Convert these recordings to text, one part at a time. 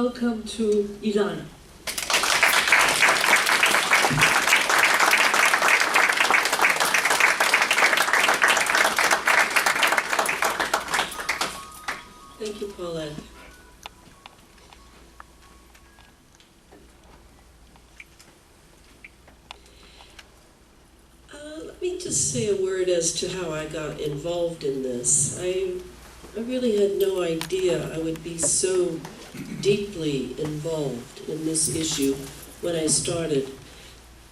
welcome to Ilana. Thank you, Paulette. Let me just say a word as to how I got involved in this. I really had no idea I would be so deeply involved in this issue when I started.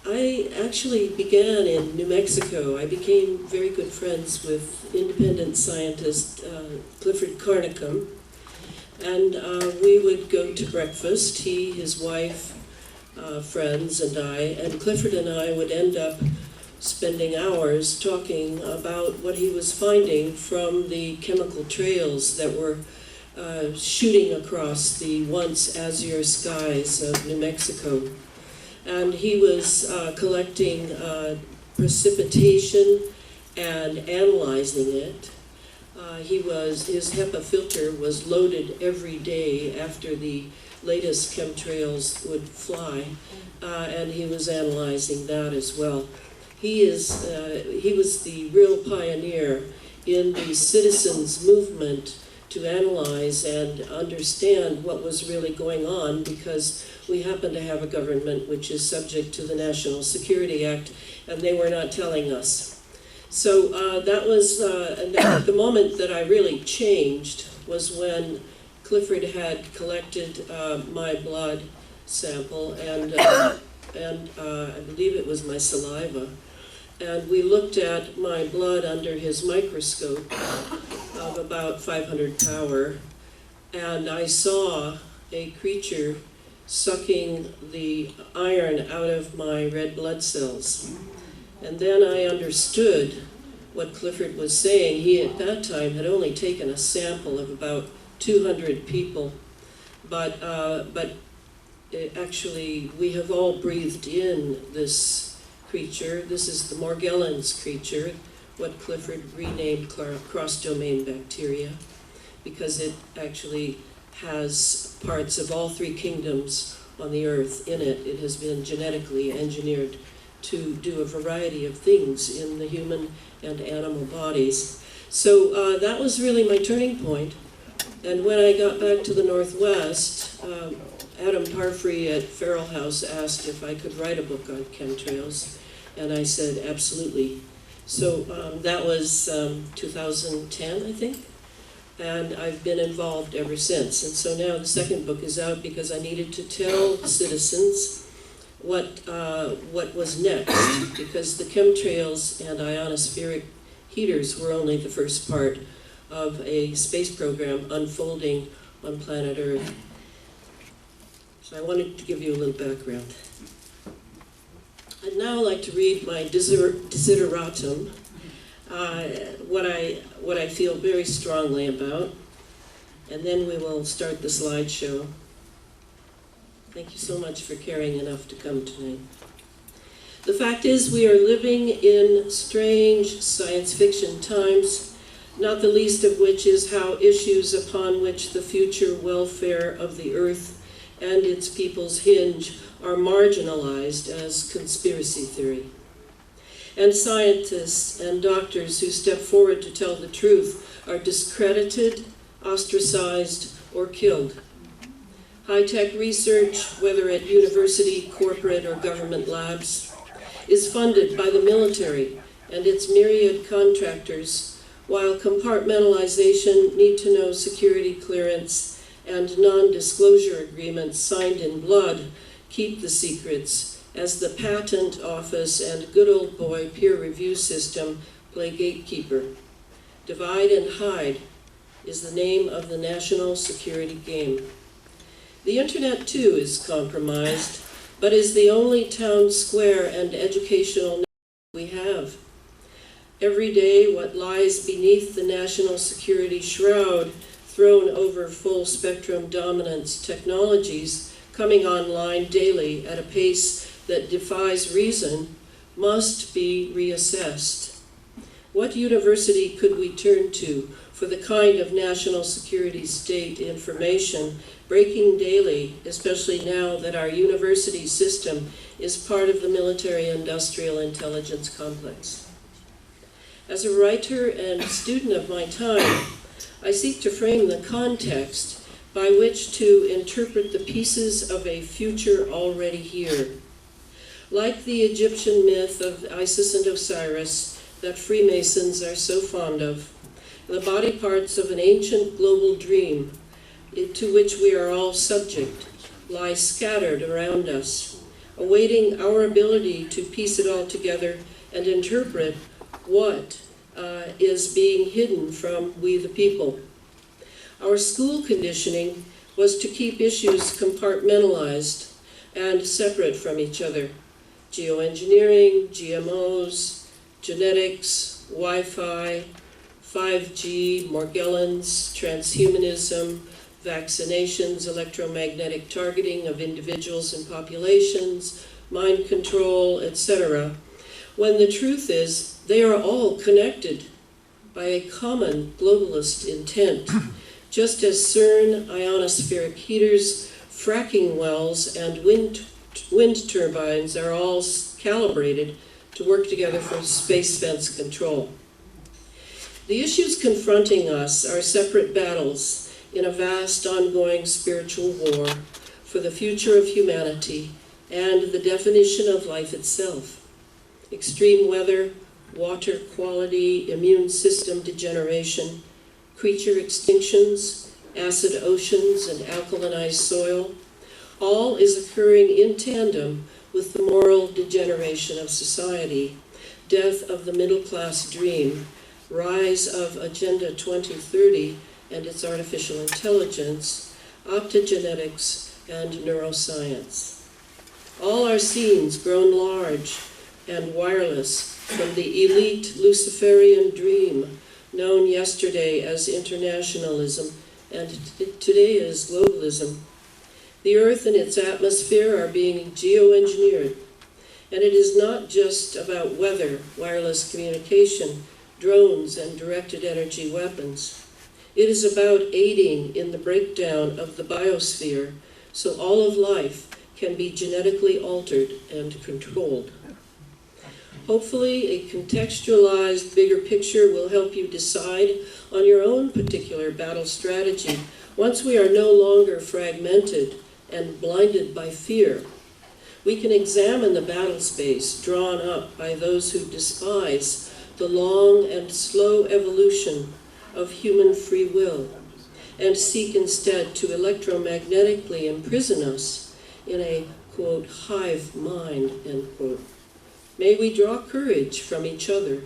I actually began in New Mexico. I became very good friends with independent scientist Clifford Carnicom, and we would go to breakfast, he, his wife, friends, and I, and Clifford and I would end up spending hours talking about what he was finding from the chemical trails that were shooting across the once azure skies of New Mexico. And he was collecting precipitation and analyzing it. His HEPA filter was loaded every day after the latest chemtrails would fly, and he was analyzing that as well. He was the real pioneer in the citizens' movement to analyze and understand what was really going on, because we happen to have a government which is subject to the National Security Act, and they were not telling us. So that was the moment that I really changed was when Clifford had collected my blood sample and I believe it was my saliva. And we looked at my blood under his microscope of about 500 power, and I saw a creature sucking the iron out of my red blood cells. And then I understood what Clifford was saying. He, at that time, had only taken a sample of about 200 people, but actually, we have all breathed in this creature. This is the Morgellons creature, what Clifford renamed cross-domain bacteria, because it actually has parts of all three kingdoms on the earth in it. It has been genetically engineered to do a variety of things in the human and animal bodies. So that was really my turning point. And when I got back to the Northwest, Adam Parfrey at Farrell House asked if I could write a book on chemtrails, and I said absolutely. So that was 2010, I think, and I've been involved ever since. And so now the second book is out because I needed to tell citizens what was next, because the chemtrails and ionospheric heaters were only the first part of a space program unfolding on planet Earth. So I wanted to give you a little background. I'd now like to read my desideratum, what I feel very strongly about, and then we will start the slideshow. Thank you so much for caring enough to come tonight. The fact is, we are living in strange science fiction times, not the least of which is how issues upon which the future welfare of the earth and its peoples hinge are marginalized as conspiracy theory. And scientists and doctors who step forward to tell the truth are discredited, ostracized, or killed. High-tech research, whether at university, corporate, or government labs, is funded by the military and its myriad contractors, while compartmentalization, need-to-know security clearance, and non-disclosure agreements signed in blood keep the secrets, as the patent office and good old boy peer review system play gatekeeper. Divide and hide is the name of the national security game. The internet too is compromised, but is the only town square and educational network we have. Every day, what lies beneath the national security shroud thrown over full-spectrum dominance technologies coming online daily at a pace that defies reason must be reassessed. What university could we turn to for the kind of national security state information breaking daily, especially now that our university system is part of the military-industrial intelligence complex. As a writer and student of my time, I seek to frame the context by which to interpret the pieces of a future already here. Like the Egyptian myth of Isis and Osiris that Freemasons are so fond of, the body parts of an ancient global dream to which we are all subject lie scattered around us, awaiting our ability to piece it all together and interpret what is being hidden from we the people. Our school conditioning was to keep issues compartmentalized and separate from each other. Geoengineering, GMOs, genetics, Wi-Fi, 5G, Morgellons, transhumanism, vaccinations, electromagnetic targeting of individuals and populations, mind control, etc., when the truth is they are all connected by a common globalist intent, just as CERN ionospheric heaters, fracking wells, and wind turbines are all calibrated to work together for space fence control. The issues confronting us are separate battles in a vast ongoing spiritual war for the future of humanity and the definition of life itself. Extreme weather, water quality, immune system degeneration, creature extinctions, acid oceans, and alkalinized soil, all is occurring in tandem with the moral degeneration of society, death of the middle-class dream, rise of Agenda 2030 and its artificial intelligence, optogenetics, and neuroscience. All our scenes grown large and wireless from the elite Luciferian dream known yesterday as internationalism and today as globalism. The Earth and its atmosphere are being geoengineered, and it is not just about weather, wireless communication, drones, and directed energy weapons. It is about aiding in the breakdown of the biosphere so all of life can be genetically altered and controlled. Hopefully, a contextualized bigger picture will help you decide on your own particular battle strategy once we are no longer fragmented and blinded by fear. We can examine the battle space drawn up by those who despise the long and slow evolution of human free will and seek instead to electromagnetically imprison us in a, quote, hive mind, end quote. May we draw courage from each other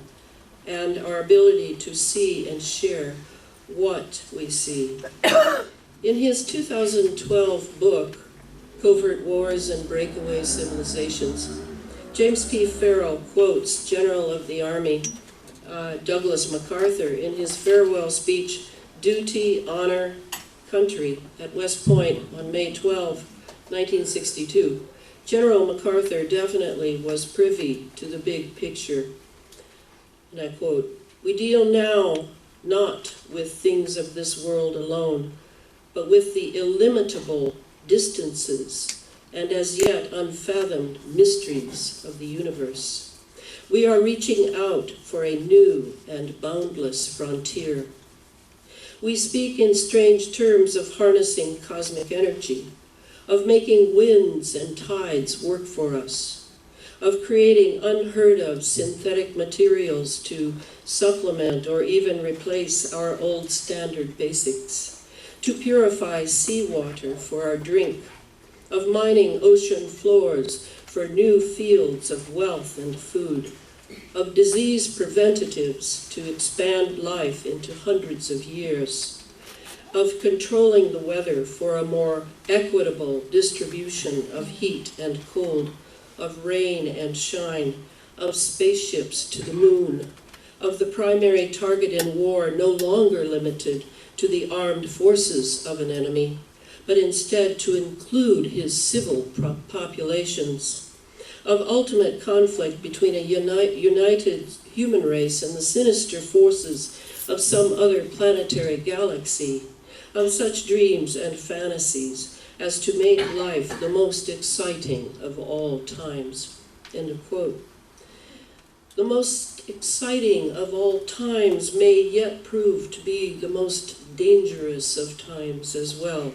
and our ability to see and share what we see. In his 2012 book, Covert Wars and Breakaway Civilizations, James P. Farrell quotes General of the Army Douglas MacArthur in his farewell speech, Duty, Honor, Country, at West Point on May 12, 1962. General MacArthur definitely was privy to the big picture. And I quote, "We deal now not with things of this world alone, but with the illimitable distances and as yet unfathomed mysteries of the universe. We are reaching out for a new and boundless frontier. We speak in strange terms of harnessing cosmic energy, of making winds and tides work for us, of creating unheard of synthetic materials to supplement or even replace our old standard basics, to purify seawater for our drink, of mining ocean floors for new fields of wealth and food, of disease preventatives to expand life into hundreds of years, of controlling the weather for a more equitable distribution of heat and cold, of rain and shine, of spaceships to the moon, of the primary target in war no longer limited to the armed forces of an enemy, but instead to include his civil populations, of ultimate conflict between a united human race and the sinister forces of some other planetary galaxy, of such dreams and fantasies as to make life the most exciting of all times. End of quote. The most exciting of all times may yet prove to be the most dangerous of times as well.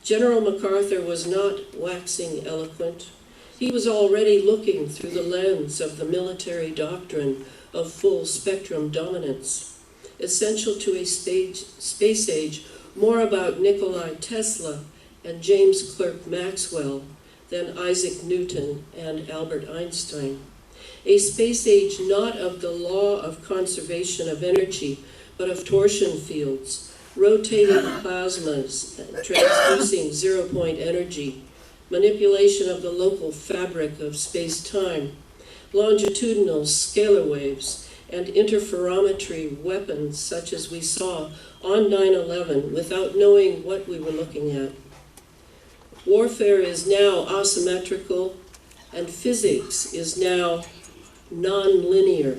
General MacArthur was not waxing eloquent. He was already looking through the lens of the military doctrine of full spectrum dominance, essential to a space age more about Nikola Tesla and James Clerk Maxwell than Isaac Newton and Albert Einstein. A space age not of the law of conservation of energy, but of torsion fields, rotating plasmas, transducing zero-point energy, manipulation of the local fabric of space-time, longitudinal scalar waves, and interferometry weapons such as we saw on 9/11 without knowing what we were looking at. Warfare is now asymmetrical, and physics is now non-linear.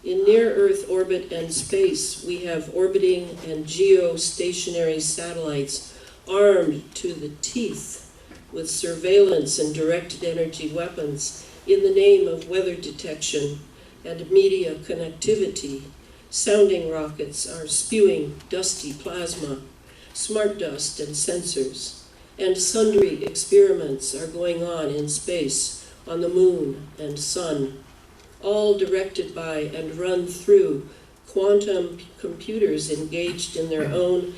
In near-Earth orbit and space, we have orbiting and geostationary satellites armed to the teeth with surveillance and directed energy weapons in the name of weather detection and media connectivity. Sounding rockets are spewing dusty plasma, smart dust and sensors, and sundry experiments are going on in space, on the moon and sun, all directed by and run through quantum computers engaged in their own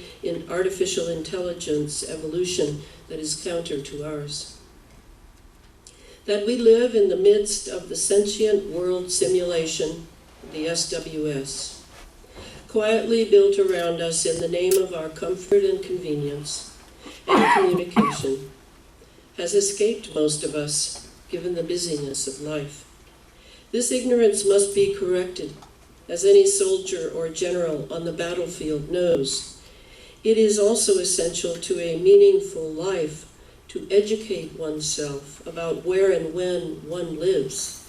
artificial intelligence evolution that is counter to ours. That we live in the midst of the sentient world simulation, the SWS, quietly built around us in the name of our comfort and convenience and communication, has escaped most of us, given the busyness of life. This ignorance must be corrected, as any soldier or general on the battlefield knows. It is also essential to a meaningful life to educate oneself about where and when one lives,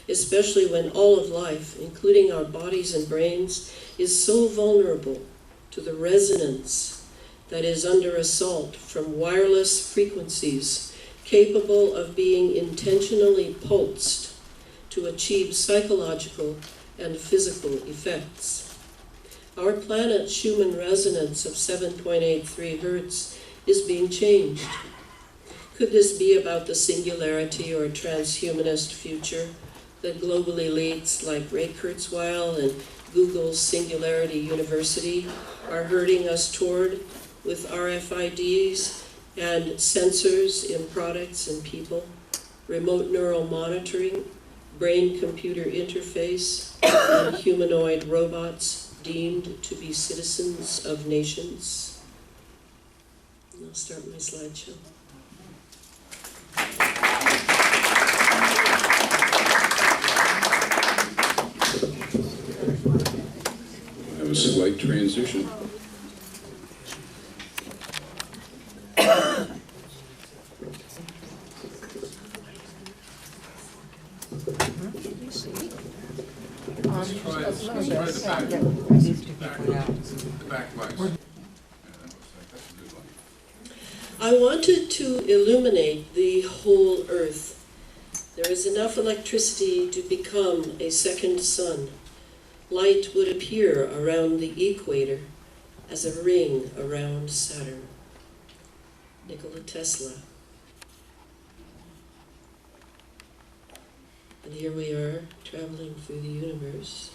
especially when all of life, including our bodies and brains, is so vulnerable to the resonance that is under assault from wireless frequencies capable of being intentionally pulsed to achieve psychological and physical effects. Our planet's Schumann resonance of 7.83 Hertz is being changed. Could this be about the singularity or transhumanist future that global elites like Ray Kurzweil and Google's Singularity University are herding us toward with RFIDs and sensors in products and people, remote neural monitoring, brain-computer interface, and humanoid robots deemed to be citizens of nations? And I'll start my slideshow. I have a slight transition. Let's try the back lights. I wanted to illuminate the whole Earth. There is enough electricity to become a second sun. Light would appear around the equator as a ring around Saturn. Nikola Tesla. And here we are, traveling through the universe.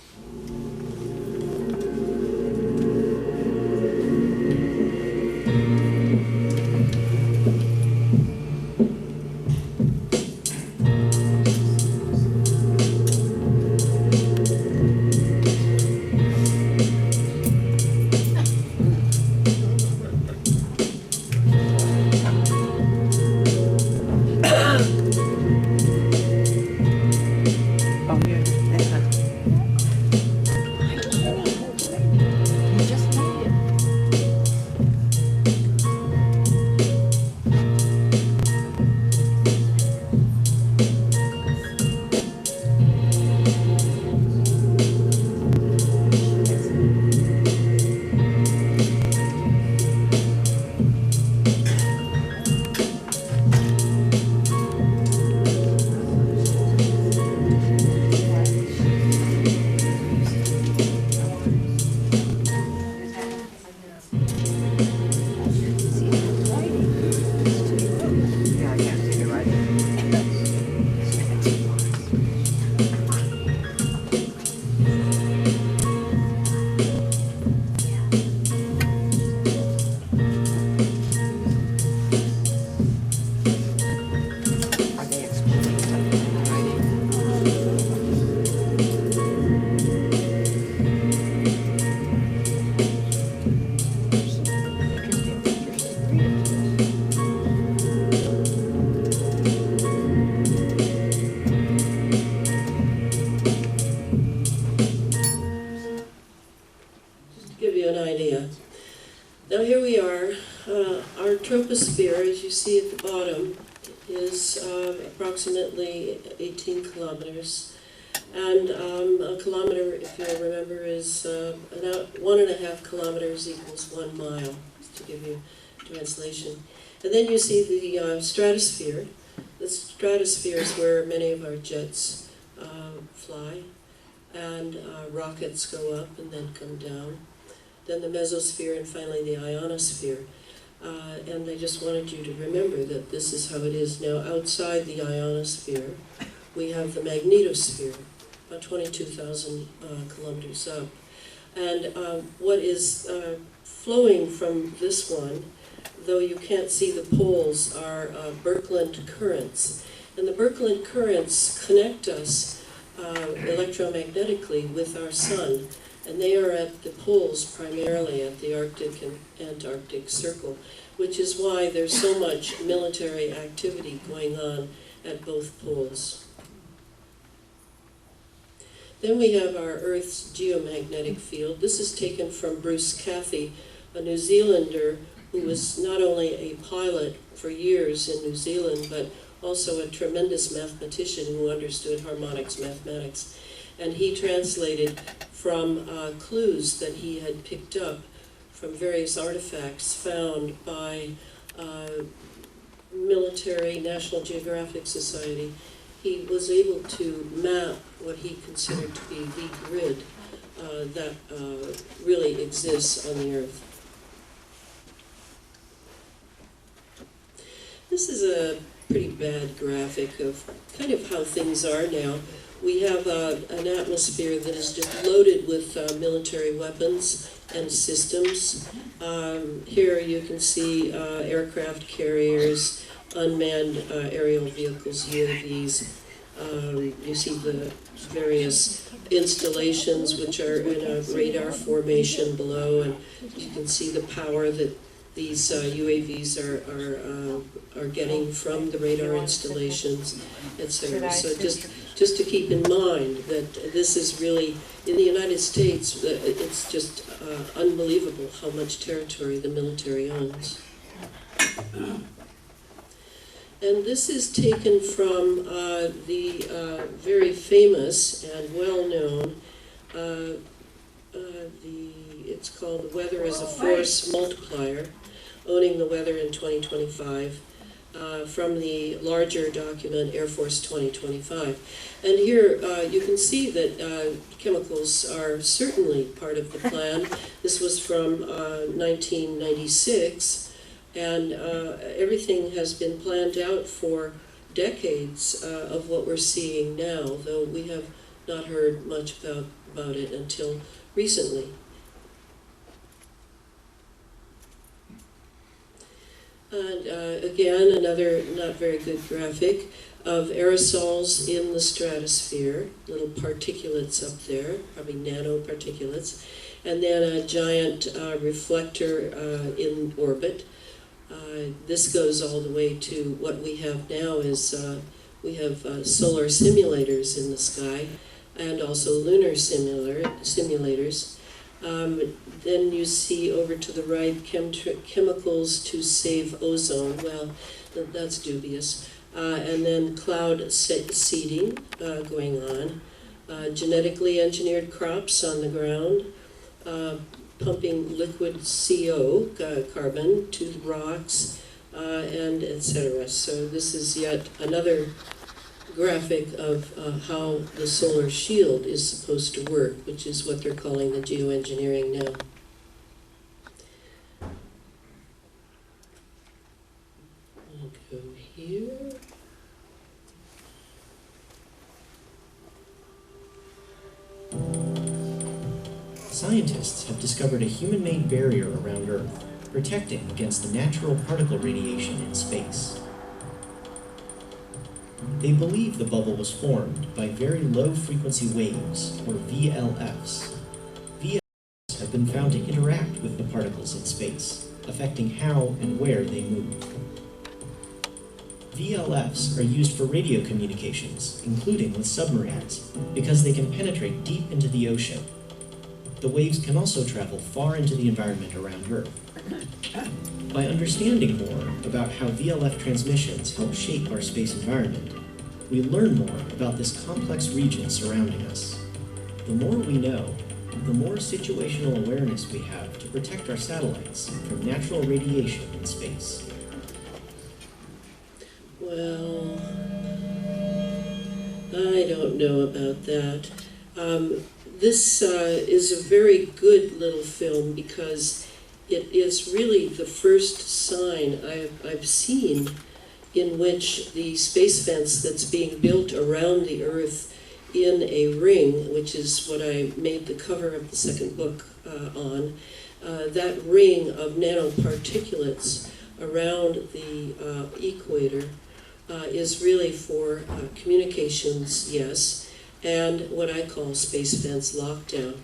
see at the bottom is approximately 18 kilometers. And a kilometer, if you'll remember, is 1.5 kilometers equals 1 mile, to give you translation. And then you see the stratosphere. The stratosphere is where many of our jets fly, and rockets go up and then come down. Then the mesosphere, and finally the ionosphere. And I just wanted you to remember that this is how it is now. Outside the ionosphere, we have the magnetosphere, about 22,000 kilometers up. And what is flowing from this one, though you can't see the poles, are Birkeland currents. And the Birkeland currents connect us electromagnetically with our sun. And they are at the poles primarily, at the Arctic and Antarctic Circle, which is why there's so much military activity going on at both poles. Then we have our Earth's geomagnetic field. This is taken from Bruce Cathy, a New Zealander who was not only a pilot for years in New Zealand, but also a tremendous mathematician who understood harmonics mathematics. And he translated from clues that he had picked up from various artifacts found by military, National Geographic Society. He was able to map what he considered to be the grid that really exists on the Earth. This is a pretty bad graphic of kind of how things are now. We have an atmosphere that is just loaded with military weapons and systems. Here you can see aircraft carriers, unmanned aerial vehicles, UAVs. You see the various installations which are in a radar formation below, and you can see the power that these UAVs are getting from the radar installations, etc. So just to keep in mind that this is really, in the United States, it's just unbelievable how much territory the military owns. And this is taken from the very famous and well-known, it's called The Weather as a Force Multiplier, Owning the Weather in 2025, from the larger document Air Force 2025. And here you can see that chemicals are certainly part of the plan. This was from 1996. And everything has been planned out for decades of what we're seeing now, though we have not heard much about it until recently. And again, another not very good graphic of aerosols in the stratosphere, little particulates up there, probably nanoparticulates, and then a giant reflector in orbit. This goes all the way to what we have now is we have solar simulators in the sky and also lunar simulators. Then you see over to the right chemicals to save ozone. Well, that's dubious. And then cloud seeding going on. Genetically engineered crops on the ground. Pumping liquid CO, carbon, to the rocks, and etc. So this is yet another graphic of how the solar shield is supposed to work, which is what they're calling the geoengineering now. I'll go here. Scientists have discovered a human-made barrier around Earth, protecting against the natural particle radiation in space. They believe the bubble was formed by very low-frequency waves, or VLFs. VLFs have been found to interact with the particles in space, affecting how and where they move. VLFs are used for radio communications, including with submarines, because they can penetrate deep into the ocean. the waves can also travel far into the environment around Earth. By understanding more about how VLF transmissions help shape our space environment, we learn more about this complex region surrounding us. The more we know, the more situational awareness we have to protect our satellites from natural radiation in space. Well, I don't know about that. This is a very good little film because it is really the first sign I've seen in which the space fence that's being built around the Earth in a ring, which is what I made the cover of the second book on, that ring of nanoparticulates around the equator is really for communications, yes, and what I call space fence lockdown.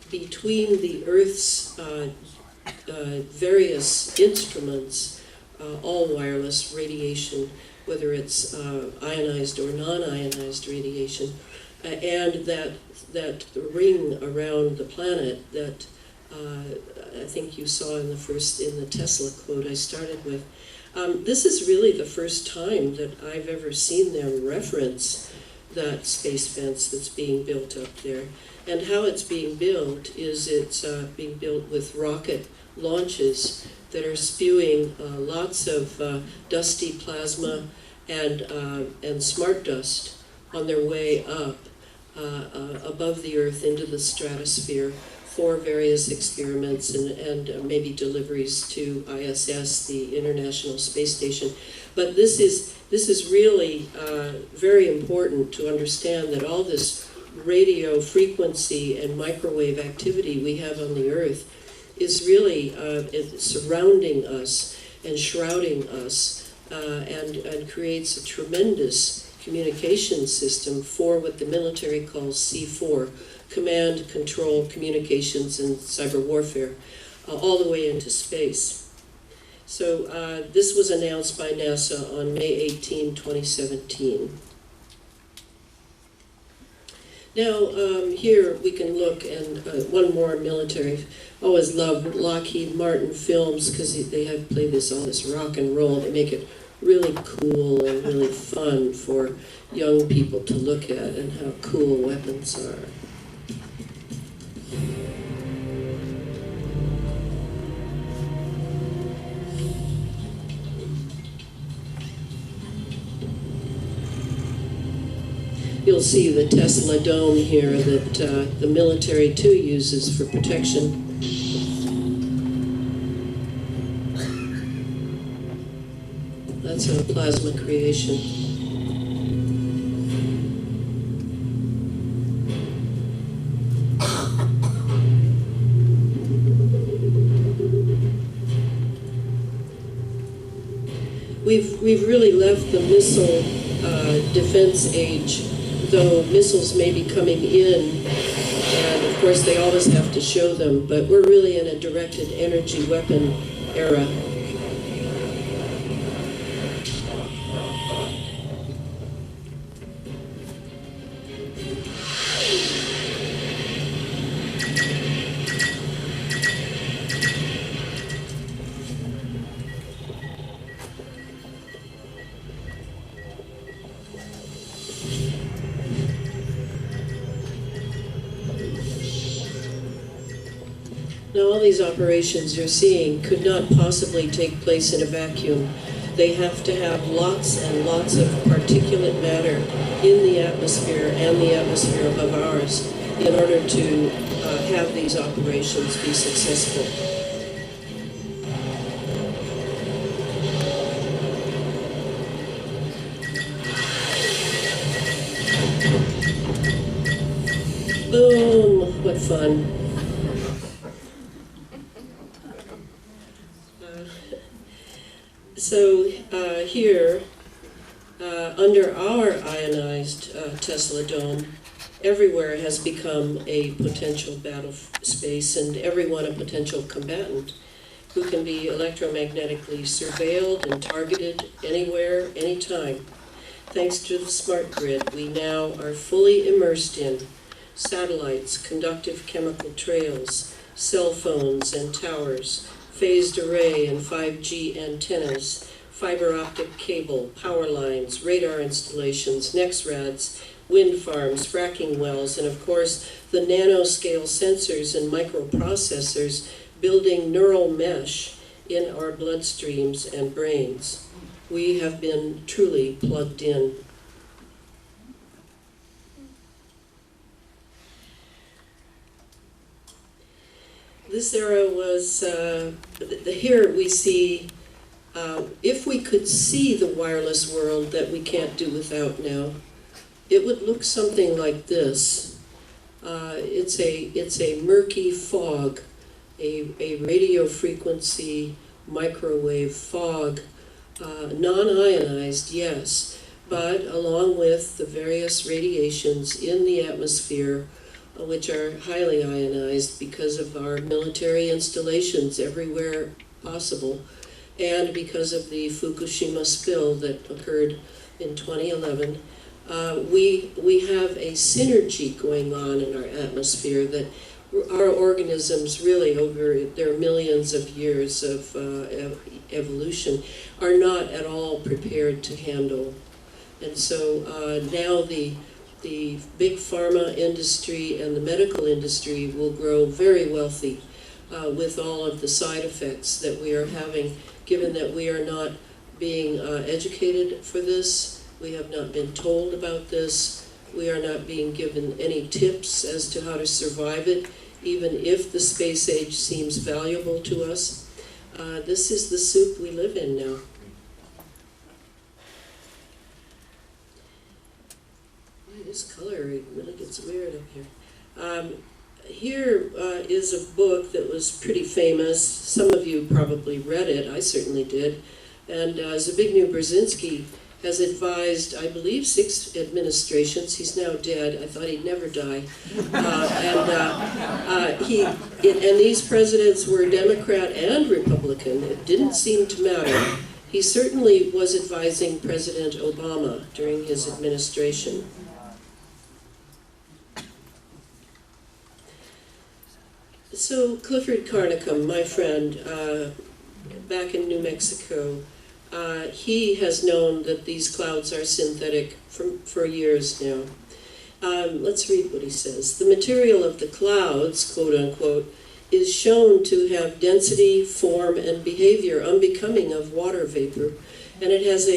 Between the Earth's various instruments, all wireless radiation, whether it's ionized or non-ionized radiation, and that ring around the planet that I think you saw in the Tesla quote I started with. This is really the first time that I've ever seen them reference that space fence that's being built up there. And how it's being built is it's being built with rocket launches that are spewing lots of dusty plasma and smart dust on their way up above the Earth into the stratosphere for various experiments and maybe deliveries to ISS, the International Space Station. But this is really very important to understand that all this radio frequency and microwave activity we have on the Earth is really surrounding us and shrouding us and creates a tremendous communication system for what the military calls C4, command, control, communications, and cyber warfare, all the way into space. So this was announced by NASA on May 18, 2017. Now, here we can look, and one more military. Always love Lockheed Martin films because they have play all this rock and roll. They make it really cool and really fun for young people to look at and how cool weapons are. You'll see the Tesla dome here that the military too uses for protection. That's a plasma creation. We've really left the missile defense age, though missiles may be coming in, and of course they always have to show them, but we're really in a directed energy weapon era. Now, all these operations you're seeing could not possibly take place in a vacuum. They have to have lots and lots of particulate matter in the atmosphere and the atmosphere above ours in order to have these operations be successful. Boom! What fun. So here, under our ionized Tesla dome, everywhere has become a potential battle space and everyone a potential combatant who can be electromagnetically surveilled and targeted anywhere, anytime. Thanks to the smart grid we now are fully immersed in, satellites, conductive chemical trails, cell phones and towers, phased array and 5G antennas, fiber optic cable, power lines, radar installations, NexRads, wind farms, fracking wells, and of course the nanoscale sensors and microprocessors building neural mesh in our bloodstreams and brains. We have been truly plugged in. This era was, here we see, if we could see the wireless world that we can't do without now, it would look something like this. It's a murky fog, a radio frequency microwave fog, non-ionized, yes, but along with the various radiations in the atmosphere, which are highly ionized because of our military installations everywhere possible, and because of the Fukushima spill that occurred in 2011, we have a synergy going on in our atmosphere that our organisms really, over their millions of years of evolution, are not at all prepared to handle. And so now the big pharma industry and the medical industry will grow very wealthy with all of the side effects that we are having, given that we are not being educated for this, we have not been told about this, we are not being given any tips as to how to survive it, even if the space age seems valuable to us. This is the soup we live in now. This color really gets weird up here. Here is a book that was pretty famous. Some of you probably read it. I certainly did. And Zbigniew Brzezinski has advised, I believe, 6 administrations. He's now dead. I thought he'd never die. And these presidents were Democrat and Republican. It didn't seem to matter. He certainly was advising President Obama during his administration. So Clifford Carnicom, my friend, back in New Mexico, he has known that these clouds are synthetic for years now. Let's read what he says. The material of the clouds, quote unquote, is shown to have density, form, and behavior unbecoming of water vapor, and it has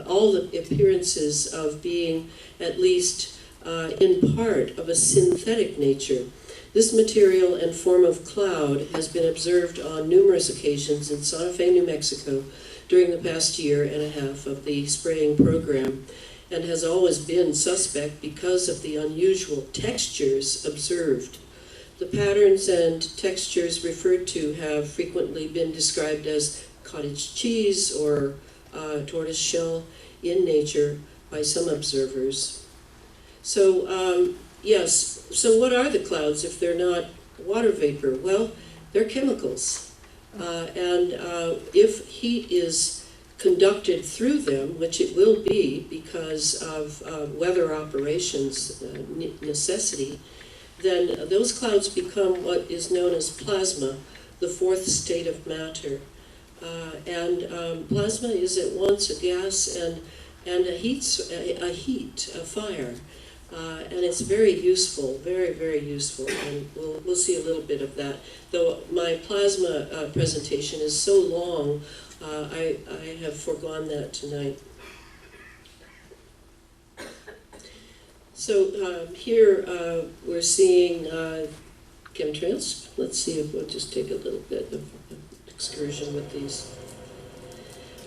all the appearances of being at least in part of a synthetic nature. This material and form of cloud has been observed on numerous occasions in Santa Fe, New Mexico during the past year and a half of the spraying program, and has always been suspect because of the unusual textures observed. The patterns and textures referred to have frequently been described as cottage cheese or tortoise shell in nature by some observers. So, yes, so what are the clouds if they're not water vapor? Well, they're chemicals. And if heat is conducted through them, which it will be because of weather operations necessity, then those clouds become what is known as plasma, the 4th state of matter. Plasma is at once a gas and a fire. And it's very useful, very, very useful, and we'll see a little bit of that. Though my plasma presentation is so long, I have foregone that tonight. So here we're seeing chemtrails. Let's see if we'll just take a little bit of an excursion with these.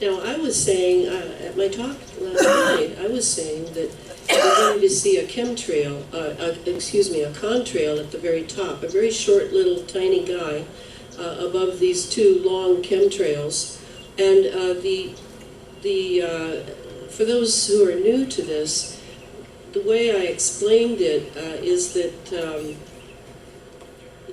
Now, I was saying, at my talk last night, I was saying that we're going to see a chemtrail, a contrail at the very top, a very short little tiny guy above these 2 long chemtrails. And for those who are new to this, the way I explained it is that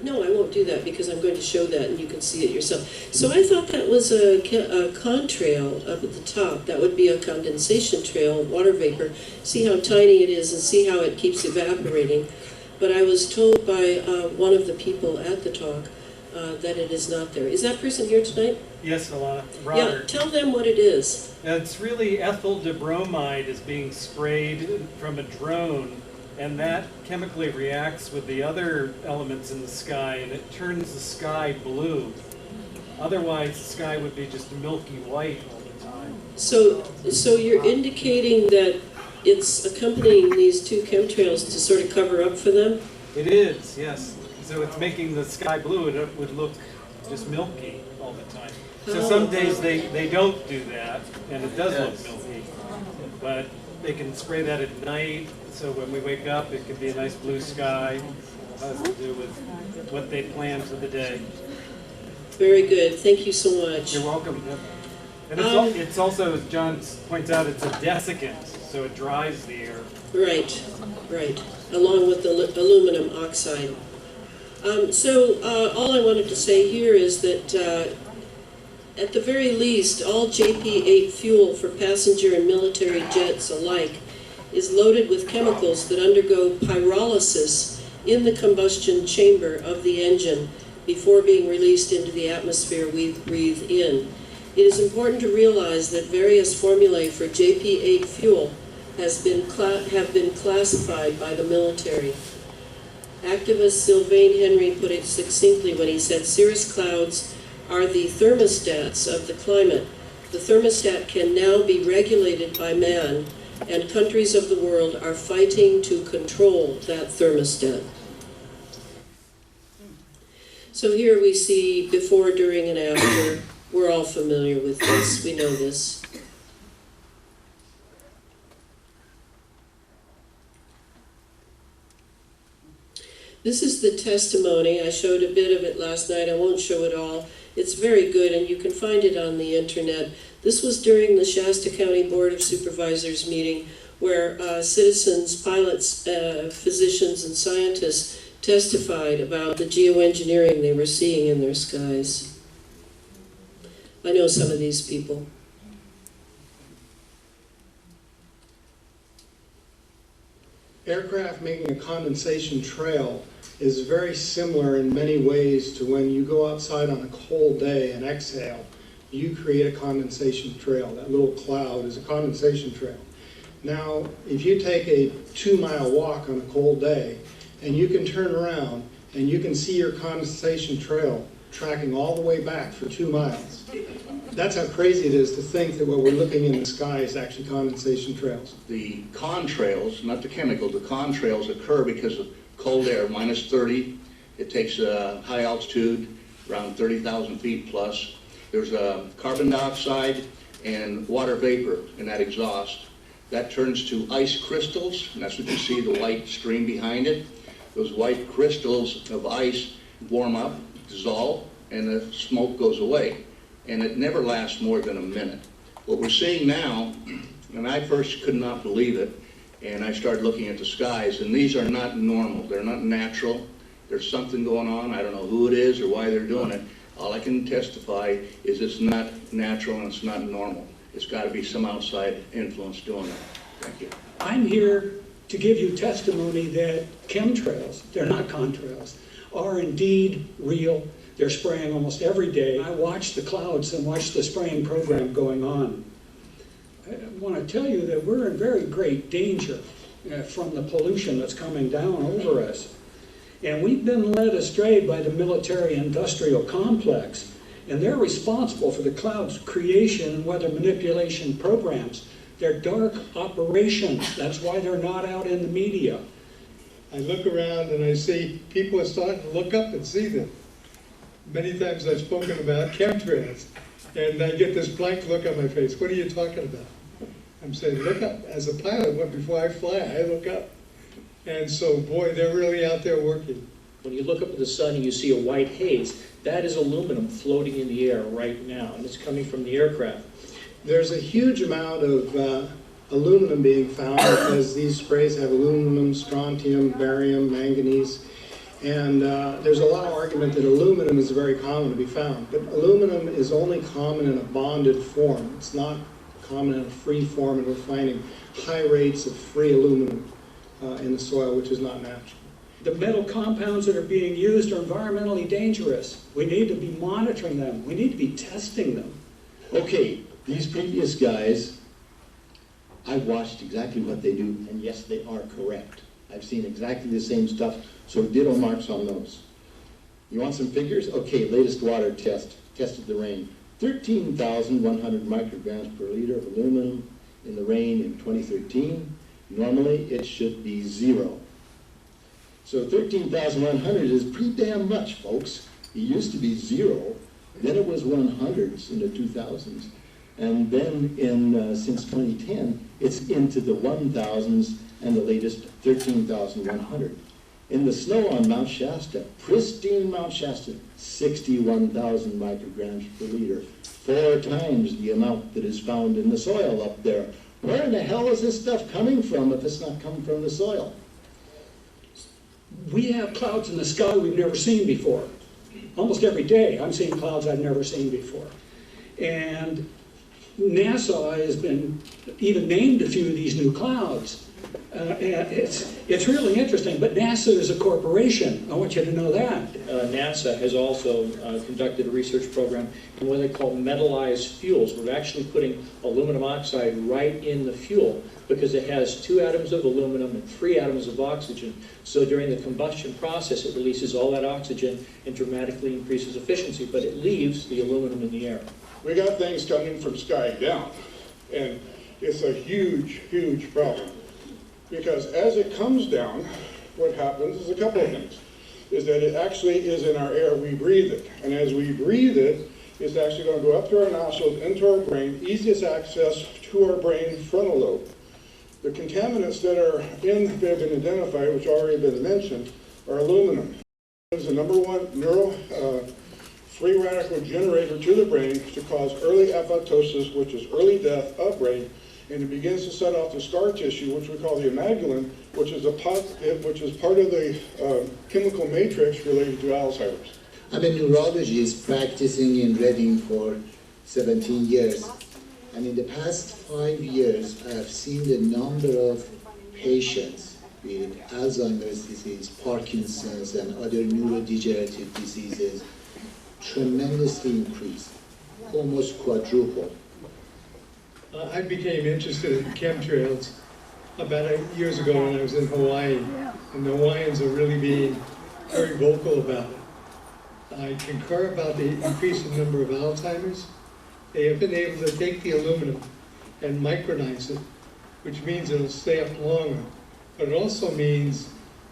No, I won't do that because I'm going to show that and you can see it yourself. So I thought that was a contrail up at the top. That would be a condensation trail, water vapor. See how tiny it is and see how it keeps evaporating. But I was told by one of the people at the talk that it is not there. Is that person here tonight? Yes, Alana. Yeah, Robert. tell them what it is. It's really ethyl dibromide is being sprayed from a drone, and that chemically reacts with the other elements in the sky, and it turns the sky blue. Otherwise, the sky would be just milky white all the time. So you're indicating that it's accompanying these two chemtrails to sort of cover up for them? It is, yes. So it's making the sky blue, and it would look just milky all the time. So some days they don't do that, and it does look milky. But they can spray that at night, so when we wake up, it can be a nice blue sky. It has to do with what they plan for the day. Very good. Thank you so much. You're welcome. And it's also, as John points out, it's a desiccant, so it dries the air. Right, right. Along with the aluminum oxide. All I wanted to say here is that at the very least, all JP-8 fuel for passenger and military jets alike is loaded with chemicals that undergo pyrolysis in the combustion chamber of the engine before being released into the atmosphere we breathe in. It is important to realize that various formulae for JP-8 fuel have been classified by the military. Activist Sylvain Henry put it succinctly when he said, cirrus clouds are the thermostats of the climate. The thermostat can now be regulated by man, and countries of the world are fighting to control that thermostat. So here we see before, during, and after. We're all familiar with this. We know this. This is the testimony. I showed a bit of it last night. I won't show it all. It's very good, and you can find it on the internet. This was during the Shasta County Board of Supervisors meeting where citizens, pilots, physicians, and scientists testified about the geoengineering they were seeing in their skies. I know some of these people. Aircraft making a condensation trail is very similar in many ways to when you go outside on a cold day and exhale. You create a condensation trail. That little cloud is a condensation trail. Now, if you take a 2-mile walk on a cold day, and you can turn around and you can see your condensation trail tracking all the way back for 2 miles. That's how crazy it is to think that what we're looking in the sky is actually condensation trails. The contrails, not the chemicals, the contrails occur because of cold air, minus 30. It takes high altitude, around 30,000 feet plus. There's carbon dioxide and water vapor in that exhaust. That turns to ice crystals, and that's what you see, the white stream behind it. Those white crystals of ice warm up, dissolve, and the smoke goes away. And it never lasts more than a minute. What we're seeing now, and I first could not believe it, and I started looking at the skies, and these are not normal, they're not natural. There's something going on, I don't know who it is or why they're doing it. All I can testify is it's not natural and it's not normal. It's got to be some outside influence doing it. Thank you. I'm here to give you testimony that chemtrails, they're not contrails, are indeed real. They're spraying almost every day. I watch the clouds and watch the spraying program going on. I want to tell you that we're in very great danger from the pollution that's coming down over us. And we've been led astray by the military-industrial complex, and they're responsible for the clouds' creation and weather manipulation programs. They're dark operations. That's why they're not out in the media. I look around and I see people are starting to look up and see them. Many times I've spoken about chemtrails, and I get this blank look on my face. What are you talking about? I'm saying, look up. As a pilot, before I fly, I look up. And so, boy, they're really out there working. When you look up at the sun and you see a white haze, that is aluminum floating in the air right now, and it's coming from the aircraft. There's a huge amount of aluminum being found because these sprays have aluminum, strontium, barium, manganese. And there's a lot of argument that aluminum is very common to be found, but aluminum is only common in a bonded form. It's not common in a free form, and we're finding high rates of free aluminum in the soil, which is not natural. The metal compounds that are being used are environmentally dangerous. We need to be monitoring them. We need to be testing them. Okay, these previous guys, I've watched exactly what they do, and yes, they are correct. I've seen exactly the same stuff, so ditto marks on those. You want some figures? Okay, latest water test, tested the rain. 13,100 micrograms per liter of aluminum in the rain in 2013. Normally, it should be 0. So 13,100 is pretty damn much, folks. It used to be 0, then it was 100s in the 2000s, and then since 2010, it's into the 1,000s and the latest 13,100. In the snow on Mount Shasta, pristine Mount Shasta, 61,000 micrograms per liter, 4 times the amount that is found in the soil up there. Where in the hell is this stuff coming from if it's not coming from the soil? We have clouds in the sky we've never seen before. Almost every day I'm seeing clouds I've never seen before. And NASA has been even named a few of these new clouds. It's really interesting, but NASA is a corporation. I want you to know that. NASA has also conducted a research program in what they call metallized fuels. We're actually putting aluminum oxide right in the fuel because it has 2 atoms of aluminum and 3 atoms of oxygen. So during the combustion process, it releases all that oxygen and dramatically increases efficiency, but it leaves the aluminum in the air. We got things coming from sky down, and it's a huge, huge problem. Because as it comes down, what happens is a couple of things. Is that it actually is in our air, we breathe it. And as we breathe it, it's actually going to go up through our nostrils, into our brain, easiest access to our brain frontal lobe. The contaminants that have been identified, which already been mentioned, are aluminum. It's the #1 free radical generator to the brain to cause early apoptosis, which is early death of brain, and it begins to set off the scar tissue, which we call the amygdalin, which is part of the chemical matrix related to Alzheimer's. I'm a neurologist practicing in Reading for 17 years. And in the past 5 years, I have seen the number of patients with Alzheimer's disease, Parkinson's, and other neurodegenerative diseases tremendously increased, almost quadruple. I became interested in chemtrails about 8 years ago when I was in Hawaii, and the Hawaiians are really being very vocal about it. I concur about the increasing number of Alzheimer's. They have been able to take the aluminum and micronize it, which means it'll stay up longer. But it also means,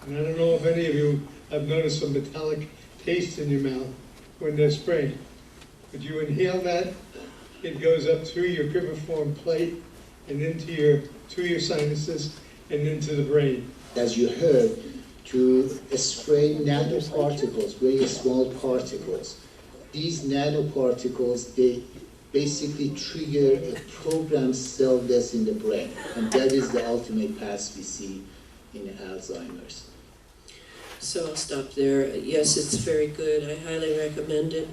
and I don't know if any of you have noticed a metallic taste in your mouth when they're spraying. But you inhale that, it goes up through your cribriform plate and through your sinuses and into the brain. As you heard, to spray nanoparticles, very small particles. These nanoparticles, they basically trigger a programmed cell death in the brain, and that is the ultimate path we see in Alzheimer's. So I'll stop there. Yes, it's very good. I highly recommend it.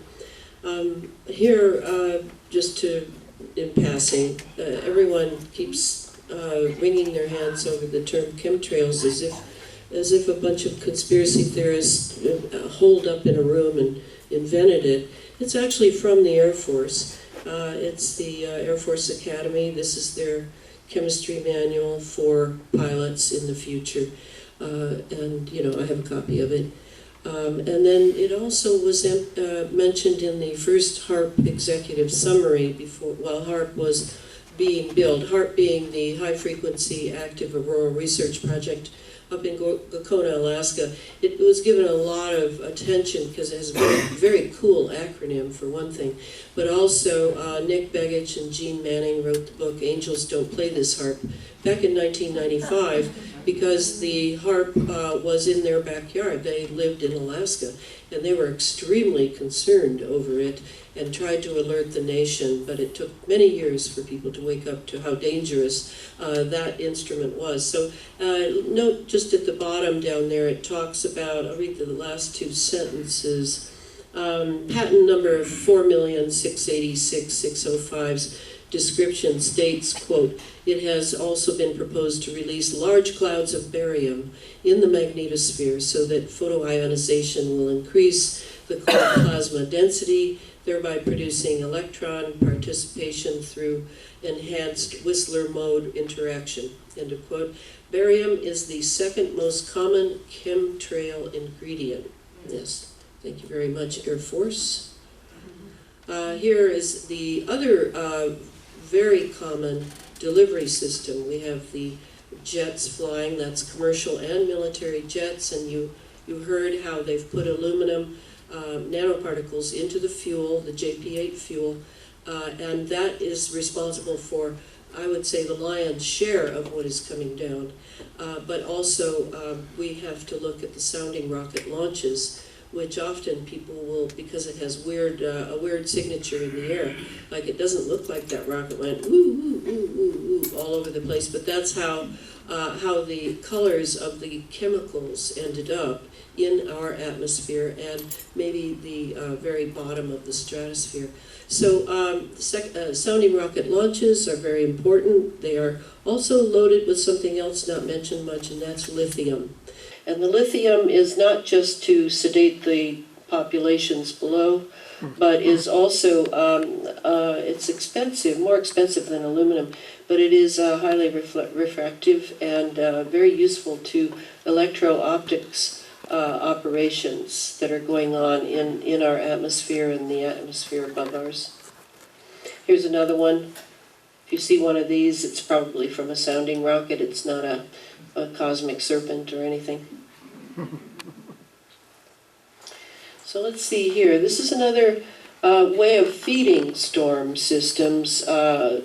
Here, just in passing, everyone keeps wringing their hands over the term chemtrails as if a bunch of conspiracy theorists holed up in a room and invented it. It's actually from the Air Force. It's the Air Force Academy. This is their chemistry manual for pilots in the future. And, I have a copy of it. And then it also was mentioned in the first HAARP executive summary while HAARP was being built, HAARP being the High Frequency Active Aurora Research Project up in Gakona, Alaska. It was given a lot of attention because it has a very cool acronym for one thing, but also Nick Begich and Gene Manning wrote the book Angels Don't Play This HAARP back in 1995, because the HAARP was in their backyard. They lived in Alaska, and they were extremely concerned over it and tried to alert the nation, but it took many years for people to wake up to how dangerous that instrument was. So note just at the bottom down there, it talks about, I'll read the last two sentences, patent number 4,686,605's description states, quote, "It has also been proposed to release large clouds of barium in the magnetosphere so that photoionization will increase the core plasma density, thereby producing electron participation through enhanced Whistler mode interaction," end of quote. Barium is the second most common chemtrail ingredient. Yes, thank you very much, Air Force. Here is the other very common delivery system. We have the jets flying, that's commercial and military jets, and you heard how they've put aluminum nanoparticles into the fuel, the JP8 fuel, and that is responsible for, I would say, the lion's share of what is coming down. But also we have to look at the sounding rocket launches, which often people will, because it has a weird signature in the air, like it doesn't look like that rocket went woo, woo, woo, woo, woo, all over the place, but that's how the colors of the chemicals ended up in our atmosphere and maybe the very bottom of the stratosphere. So sounding rocket launches are very important. They are also loaded with something else not mentioned much, and that's lithium. And the lithium is not just to sedate the populations below, but is also, it's expensive, more expensive than aluminum, but it is highly refractive and very useful to electro-optics operations that are going on in our atmosphere and the atmosphere above ours. Here's another one. If you see one of these, it's probably from a sounding rocket. It's not a cosmic serpent or anything. So let's see here. This is another way of feeding storm systems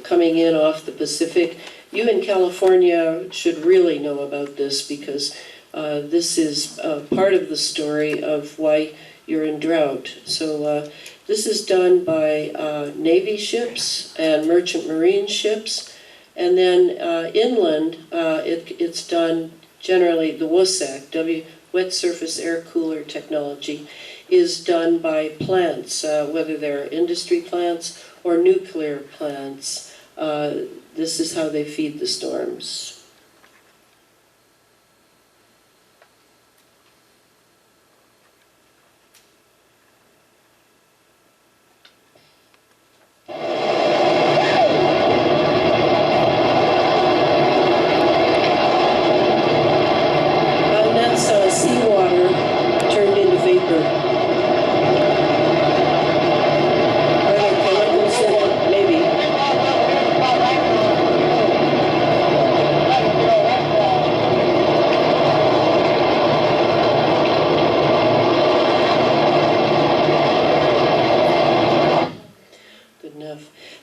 coming in off the Pacific. You in California should really know about this because this is part of the story of why you're in drought. So this is done by Navy ships and merchant marine ships. And then inland, it's done generally, the WSAC, Wet Surface Air Cooler Technology, is done by plants, whether they're industry plants or nuclear plants. This is how they feed the storms.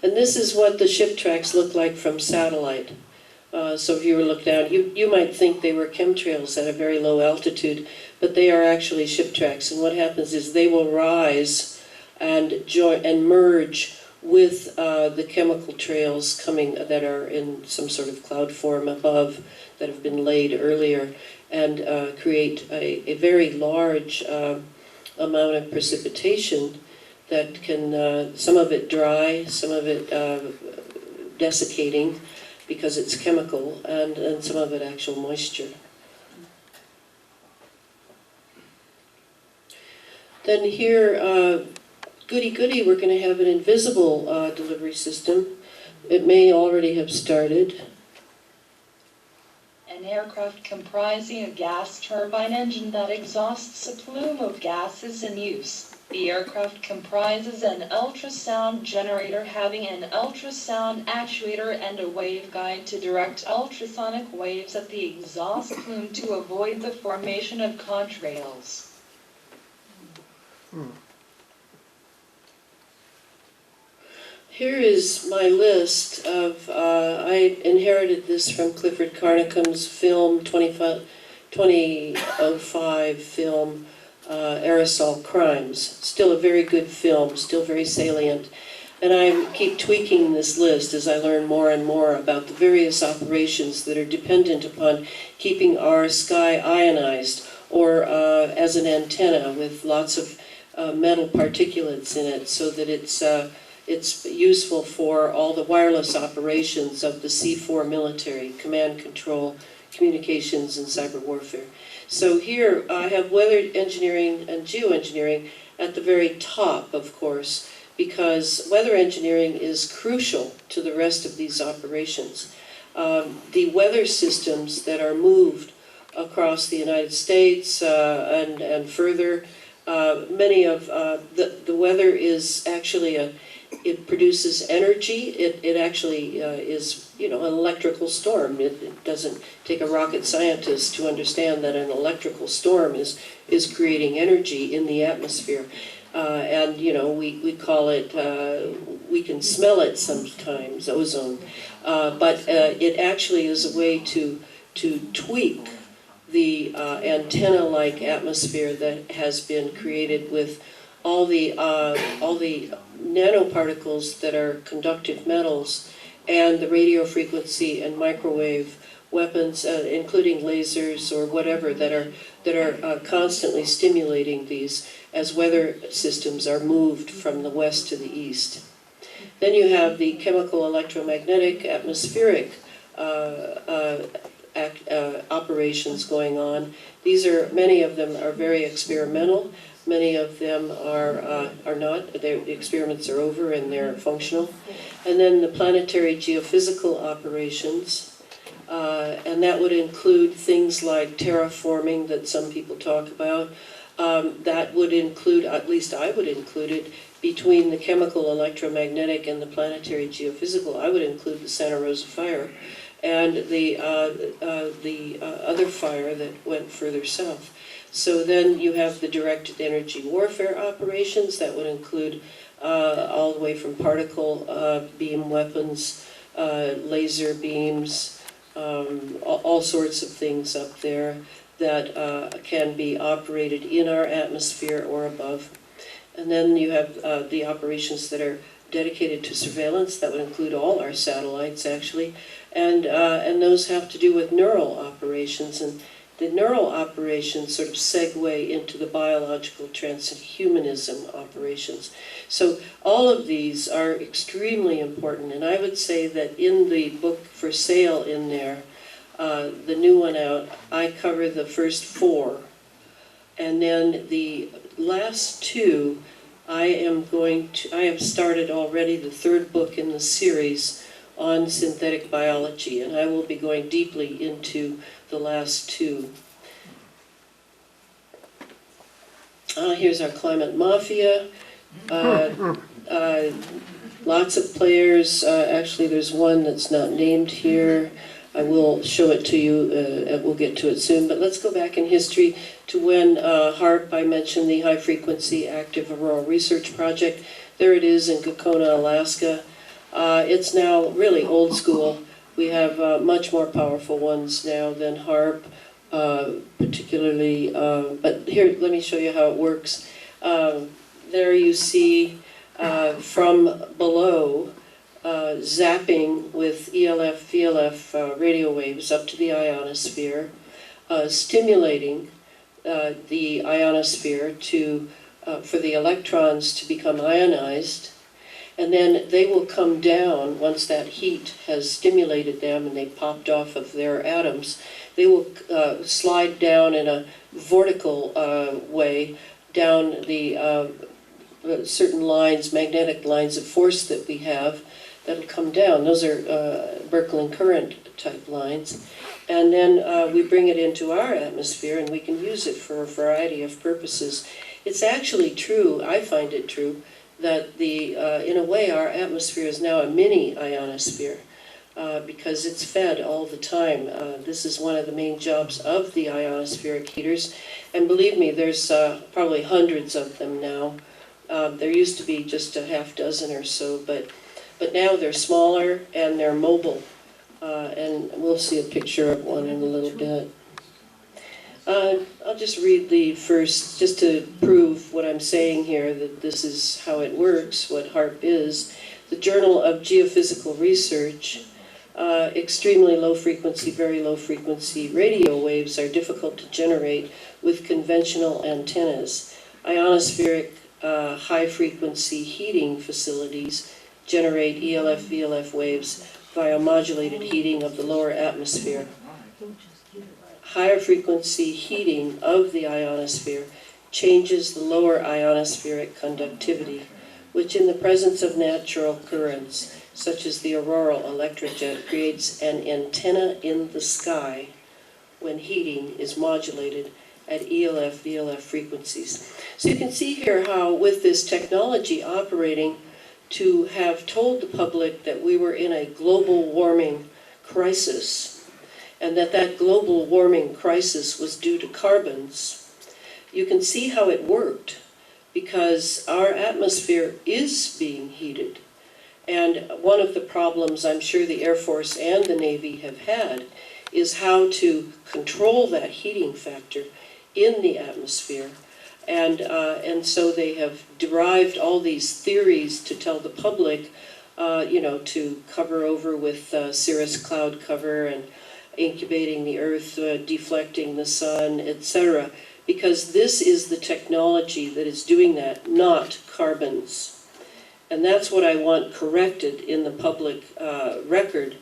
This is what the ship tracks look like from satellite. So if you were looked down, you might think they were chemtrails at a very low altitude, but they are actually ship tracks. And what happens is they will rise and join and merge with the chemical trails coming that are in some sort of cloud form above that have been laid earlier, and create a very large amount of precipitation that can, some of it dry, some of it desiccating because it's chemical, and some of it actual moisture. Then here, goody, we're going to have an invisible delivery system. It may already have started. An aircraft comprising a gas turbine engine that exhausts a plume of gases in use. The aircraft comprises an ultrasound generator having an ultrasound actuator and a waveguide to direct ultrasonic waves at the exhaust plume to avoid the formation of contrails. Here is my list of, I inherited this from Clifford Carnicom's film, 2005 film, Aerosol Crimes. Still a very good film, still very salient. And I keep tweaking this list as I learn more and more about the various operations that are dependent upon keeping our sky ionized, or as an antenna with lots of metal particulates in it, so that it's useful for all the wireless operations of the C4 military, command control, communications, and cyber warfare. So here I have weather engineering and geoengineering at the very top, of course, because weather engineering is crucial to the rest of these operations. The weather systems that are moved across the United States and further, many of the weather is actually it produces energy. It actually is, an electrical storm. It doesn't take a rocket scientist to understand that an electrical storm is creating energy in the atmosphere. And we call it, we can smell it sometimes, ozone, but it actually is a way to tweak the antenna-like atmosphere that has been created with all the nanoparticles that are conductive metals, and the radio frequency and microwave weapons, including lasers or whatever, that are constantly stimulating these as weather systems are moved from the west to the east. Then you have the chemical, electromagnetic, atmospheric operations going on. Many of them are very experimental. Many of them are not. The experiments are over and they're functional. And then the planetary geophysical operations, and that would include things like terraforming that some people talk about. That would include, at least I would include it, between the chemical, electromagnetic, and the planetary geophysical. I would include the Santa Rosa fire and the other fire that went further south. So then you have the directed energy warfare operations. That would include all the way from particle beam weapons, laser beams, all sorts of things up there that can be operated in our atmosphere or above. And then you have the operations that are dedicated to surveillance. That would include all our satellites, actually. And those have to do with neural operations. And the neural operations sort of segue into the biological transhumanism operations. So all of these are extremely important, and I would say that in the book for sale in there, the new one out, I cover the first 4. And then the last 2, I have started already the 3rd book in the series on synthetic biology, and I will be going deeply into the last 2. Here's our climate mafia. Lots of players. Actually, there's one that's not named here. I will show it to you, and we'll get to it soon. But let's go back in history to when HAARP, I mentioned the High Frequency Active Auroral Research Project. There it is in Gakona, Alaska. It's now really old school. We have much more powerful ones now than HAARP, particularly, but here, let me show you how it works. There you see from below, zapping with ELF, VLF radio waves up to the ionosphere, stimulating the ionosphere for the electrons to become ionized, and then they will come down once that heat has stimulated them and they popped off of their atoms. They will slide down in a vertical way down the certain lines, magnetic lines of force that we have, that'll come down. Those are Birkeland current type lines. And then we bring it into our atmosphere and we can use it for a variety of purposes. It's actually true, I find it true, that in a way our atmosphere is now a mini ionosphere because it's fed all the time. This is one of the main jobs of the ionospheric heaters. And believe me, there's probably hundreds of them now. There used to be just a half dozen or so, but but now they're smaller and they're mobile. And we'll see a picture of one in a little bit. I'll just read the first, just to prove what I'm saying here, that this is how it works, what HAARP is. The Journal of Geophysical Research, extremely low frequency, very low frequency radio waves are difficult to generate with conventional antennas. Ionospheric high frequency heating facilities generate ELF, VLF waves via modulated heating of the lower atmosphere. Higher frequency heating of the ionosphere changes the lower ionospheric conductivity, which in the presence of natural currents, such as the auroral electric jet, creates an antenna in the sky when heating is modulated at ELF, VLF frequencies. So you can see here how with this technology operating, to have told the public that we were in a global warming crisis and that that global warming crisis was due to carbons, you can see how it worked because our atmosphere is being heated. And one of the problems I'm sure the Air Force and the Navy have had is how to control that heating factor in the atmosphere. And so they have derived all these theories to tell the public, to cover over with cirrus cloud cover and incubating the earth, deflecting the sun, etc. Because this is the technology that is doing that, not carbons. And that's what I want corrected in the public record.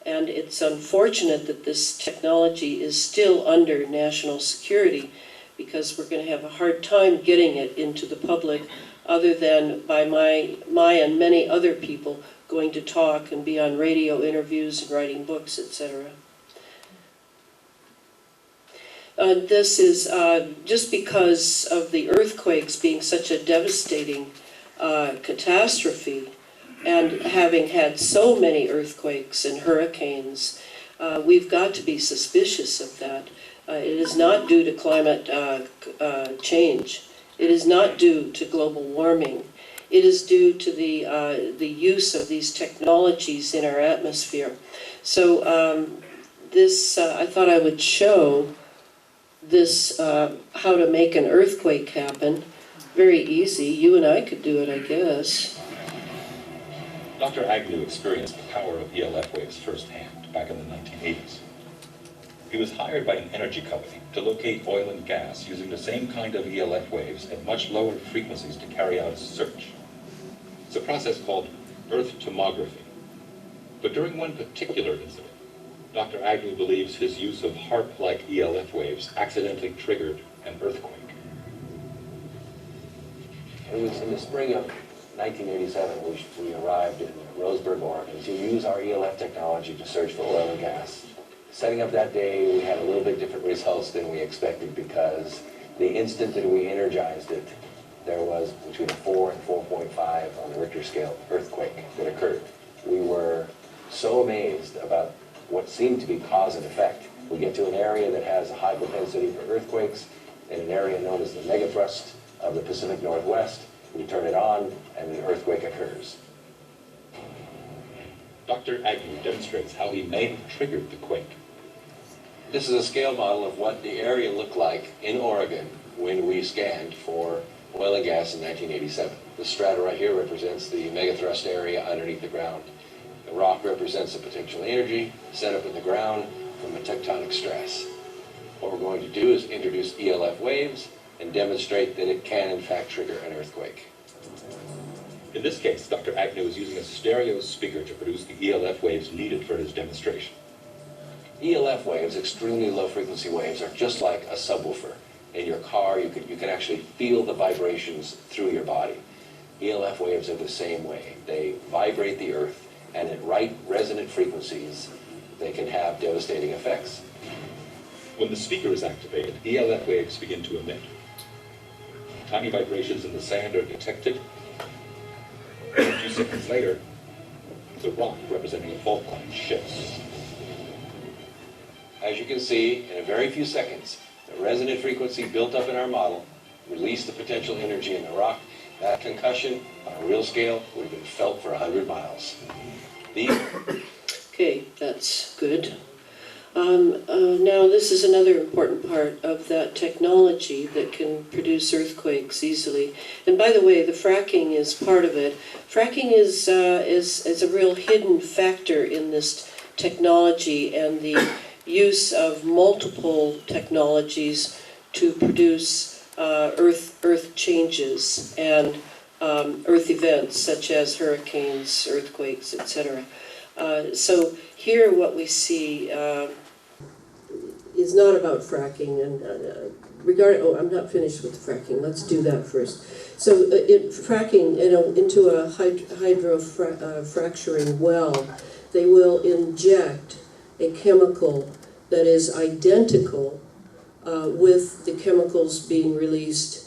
And it's unfortunate that this technology is still under national security, because we're going to have a hard time getting it into the public other than by my and many other people going to talk and be on radio interviews and writing books, etc. This is just because of the earthquakes being such a devastating catastrophe, and having had so many earthquakes and hurricanes, we've got to be suspicious of that. It is not due to climate change. It is not due to global warming. It is due to the use of these technologies in our atmosphere. So I thought I would show this, how to make an earthquake happen. Very easy. You and I could do it, I guess. Dr. Agnew experienced the power of ELF waves firsthand back in the 1980s. He was hired by an energy company to locate oil and gas using the same kind of ELF waves at much lower frequencies to carry out a search. It's a process called earth tomography. But during one particular incident, Dr. Agnew believes his use of HAARP-like ELF waves accidentally triggered an earthquake. It was in the spring of 1987 we arrived in Roseburg, Oregon to use our ELF technology to search for oil and gas. Setting up that day, we had a little bit different results than we expected, because the instant that we energized it, there was between a 4 and 4.5 on the Richter scale earthquake that occurred. We were so amazed about what seemed to be cause and effect. We get to an area that has a high propensity for earthquakes, in an area known as the megathrust of the Pacific Northwest. We turn it on, and an earthquake occurs. Dr. Agnew demonstrates how he may have triggered the quake. This is a scale model of what the area looked like in Oregon when we scanned for oil and gas in 1987. The strata right here represents the megathrust area underneath the ground. The rock represents the potential energy set up in the ground from a tectonic stress. What we're going to do is introduce ELF waves and demonstrate that it can in fact trigger an earthquake. In this case, Dr. Agnew is using a stereo speaker to produce the ELF waves needed for his demonstration. ELF waves, extremely low frequency waves, are just like a subwoofer. In your car, you can actually feel the vibrations through your body. ELF waves are the same way. They vibrate the earth, and at right resonant frequencies, they can have devastating effects. When the speaker is activated, ELF waves begin to emit. Tiny vibrations in the sand are detected. A few seconds later, the rock representing a fault line shifts. As you can see, in a very few seconds, the resonant frequency built up in our model released the potential energy in the rock. That concussion, on a real scale, would have been felt for 100 miles. These Okay, that's good. Now this is another important part of that technology that can produce earthquakes easily. And by the way, the fracking is part of it. Fracking is a real hidden factor in this technology and the use of multiple technologies to produce earth changes and earth events such as hurricanes, earthquakes, etc. So here what we see is not about fracking, and I'm not finished with fracking. Let's do that first. So fracking, into a fracturing well, they will inject a chemical that is identical with the chemicals being released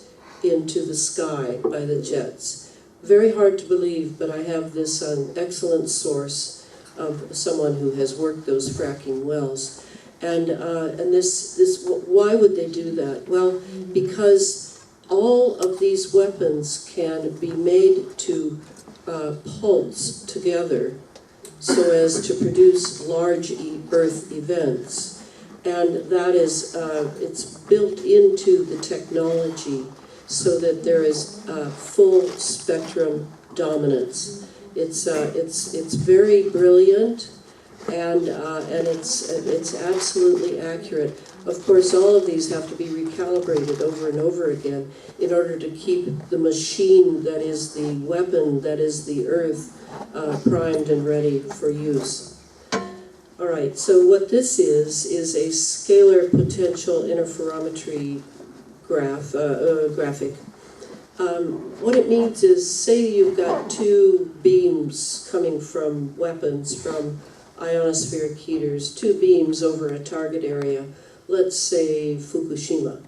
into the sky by the jets. Very hard to believe, but I have this excellent source of someone who has worked those fracking wells. And why would they do that? Well, because all of these weapons can be made to pulse together so as to produce large earth events. And that is, it's built into the technology so that there is full spectrum dominance. It's very brilliant, and it's absolutely accurate. Of course, all of these have to be recalibrated over and over again in order to keep the machine that is the weapon, that is the Earth, primed and ready for use. All right, so what this is a scalar potential interferometry graphic. What it means is, say you've got two beams coming from weapons, from ionospheric heaters, two beams over a target area, let's say Fukushima,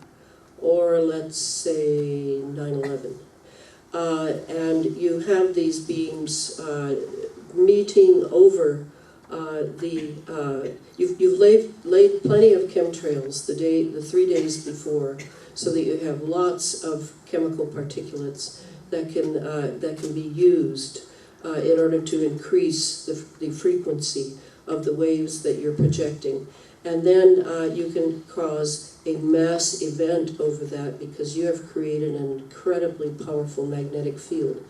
or let's say 9/11. And you have these beams meeting over you've laid plenty of chemtrails the 3 days before, so that you have lots of chemical particulates that can be used in order to increase the frequency of the waves that you're projecting. And then you can cause a mass event over that because you have created an incredibly powerful magnetic field.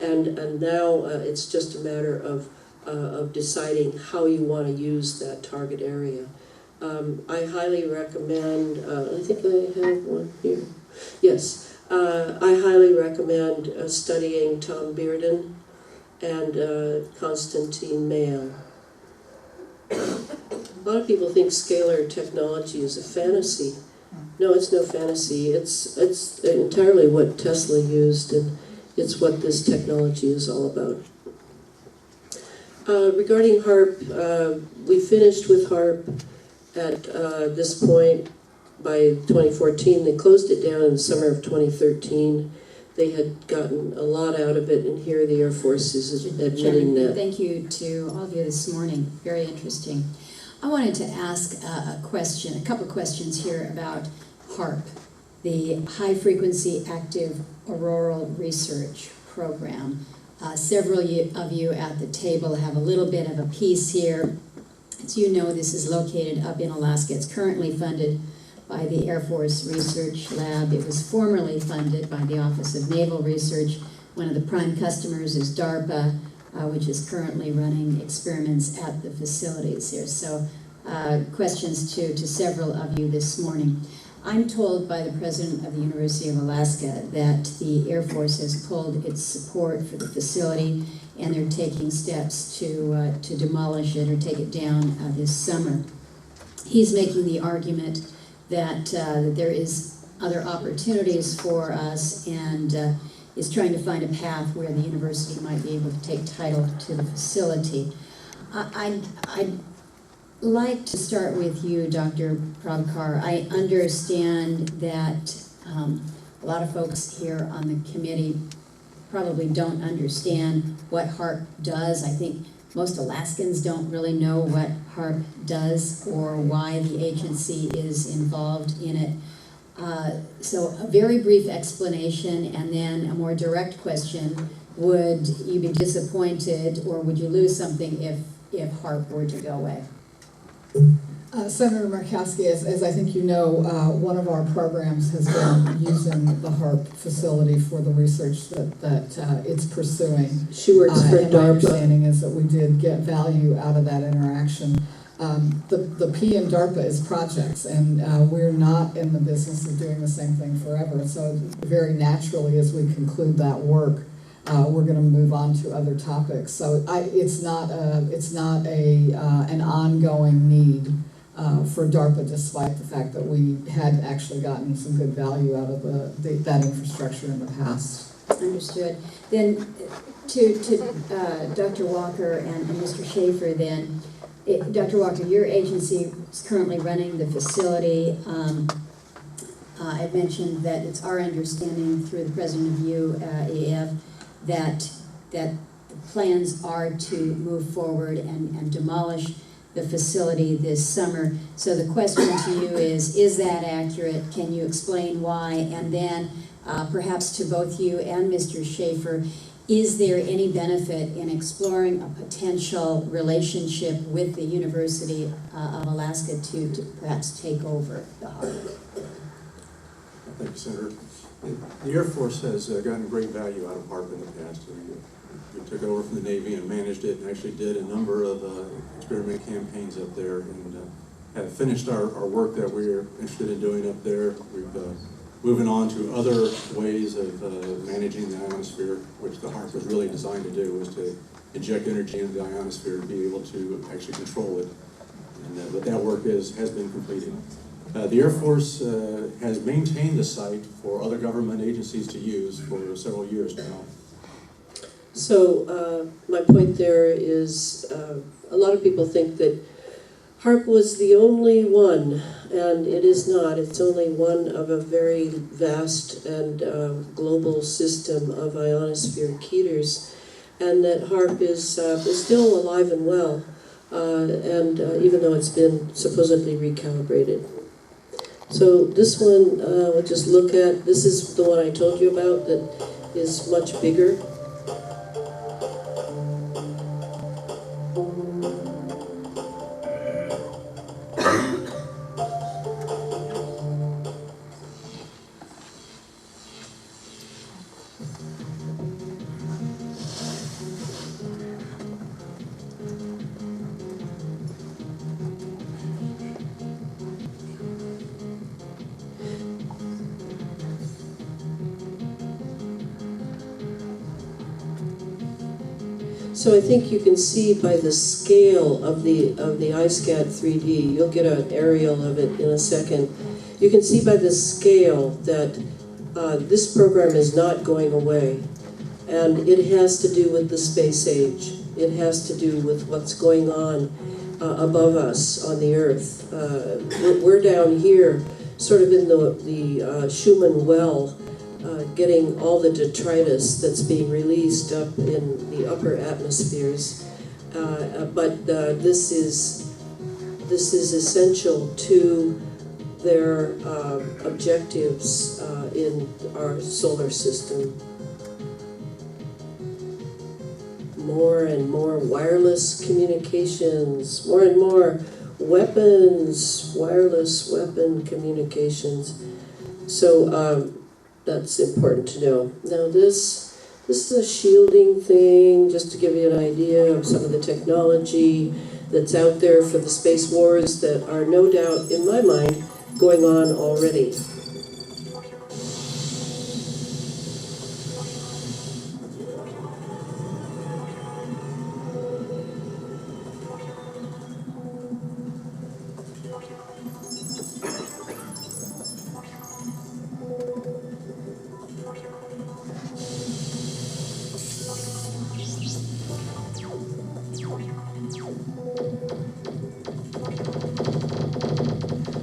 And now it's just a matter of deciding how you want to use that target area. I highly recommend, I think I have one here. Yes, I highly recommend studying Tom Bearden and Konstantin Mayer. A lot of people think scalar technology is a fantasy. No, it's no fantasy. It's entirely what Tesla used, and it's what this technology is all about. Regarding HAARP, we finished with HAARP at this point by 2014. They closed it down in the summer of 2013. They had gotten a lot out of it, and here the Air Force is admitting that. Thank you to all of you this morning. Very interesting. I wanted to ask a couple of questions here about HAARP, the High Frequency Active Auroral Research Program. Several of you at the table have a little bit of a piece here. As you know, this is located up in Alaska. It's currently funded by the Air Force Research Lab. It was formerly funded by the Office of Naval Research. One of the prime customers is DARPA, which is currently running experiments at the facilities here. So questions to several of you this morning. I'm told by the president of the University of Alaska that the Air Force has pulled its support for the facility, and they're taking steps to demolish it or take it down this summer. He's making the argument that there is other opportunities for us, and is trying to find a path where the university might be able to take title to the facility. I'd like to start with you, Dr. Prabhakar. I understand that a lot of folks here on the committee probably don't understand what HAARP does. I think most Alaskans don't really know what HAARP does or why the agency is involved in it. So a very brief explanation and then a more direct question. Would you be disappointed or would you lose something if HAARP were to go away? Senator Murkowski, as I think you know, one of our programs has been using the HAARP facility for the research that it's pursuing. She works for and my DARPA. understanding is that we did get value out of that interaction. The P in DARPA is projects, and we're not in the business of doing the same thing forever. So very naturally, as we conclude that work, we're going to move on to other topics. So it's not an ongoing need for DARPA, despite the fact that we had actually gotten some good value out of that infrastructure in the past. Understood. Then to Dr. Walker and Mr. Schaefer then, Dr. Walker, your agency is currently running the facility. I mentioned that it's our understanding through the president of UAF that the plans are to move forward and demolish the facility this summer. So the question to you is that accurate? Can you explain why? And then perhaps to both you and Mr. Schaefer, is there any benefit in exploring a potential relationship with the University of Alaska to perhaps take over the HAARP? Thank you, Senator. The Air Force has gotten great value out of HAARP in the past. We took over from the Navy and managed it and actually did a number of experiment campaigns up there and have finished our work that we're interested in doing up there. We've moving on to other ways of managing the ionosphere, which the HAARP was really designed to do, was to inject energy into the ionosphere to be able to actually control it. And but that work has been completed. The Air Force has maintained the site for other government agencies to use for several years now. So my point there is a lot of people think that HAARP was the only one, and it is not. It's only one of a very vast and global system of ionosphere keeters, and that HAARP is still alive and well, and even though it's been supposedly recalibrated. So this one, we'll just look at. This is the one I told you about that is much bigger. So I think you can see by the scale of the iSCAD 3D, you'll get an aerial of it in a second. You can see by the scale that this program is not going away, and it has to do with the space age. It has to do with what's going on above us on the Earth. We're down here, sort of in the Schumann well, getting all the detritus that's being released up in the upper atmospheres. But this is essential to their objectives in our solar system. More and more wireless communications, more and more weapons, wireless weapon communications. So that's important to know. Now this is a shielding thing, just to give you an idea of some of the technology that's out there for the space wars that are no doubt, in my mind, going on already.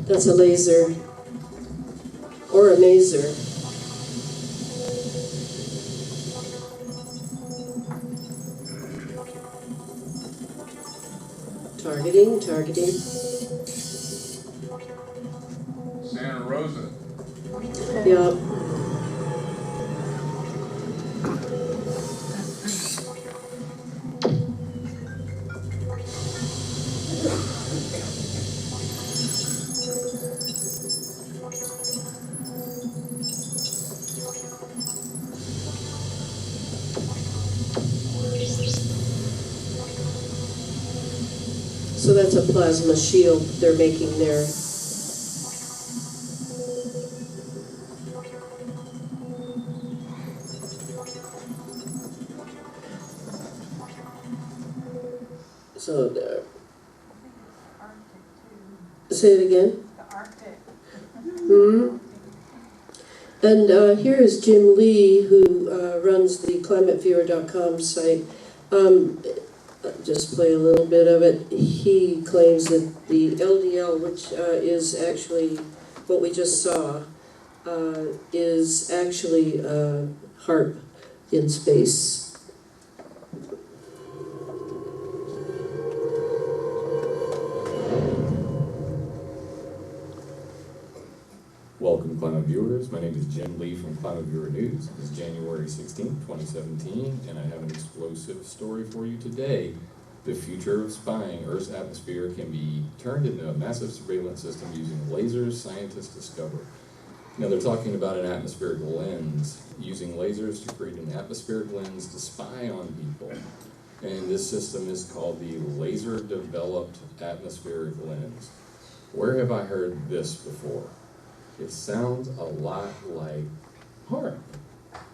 That's a laser, or a maser. Targeting. Santa Rosa. Yeah. So that's a plasma shield they're making there. So there. Say it again. Hmm. And here is Jim Lee, who runs the climateviewer.com site. Just play a little bit of it. He claims that the LDL, which is actually what we just saw, is actually HAARP in space. Welcome, Climate Viewers. My name is Jim Lee from Climate Viewer News. It's January 16th, 2017, and I have an explosive story for you today. The future of spying Earth's atmosphere can be turned into a massive surveillance system using lasers, scientists discover. Now, they're talking about an atmospheric lens, using lasers to create an atmospheric lens to spy on people. And this system is called the Laser Developed Atmospheric Lens. Where have I heard this before? It sounds a lot like HAARP.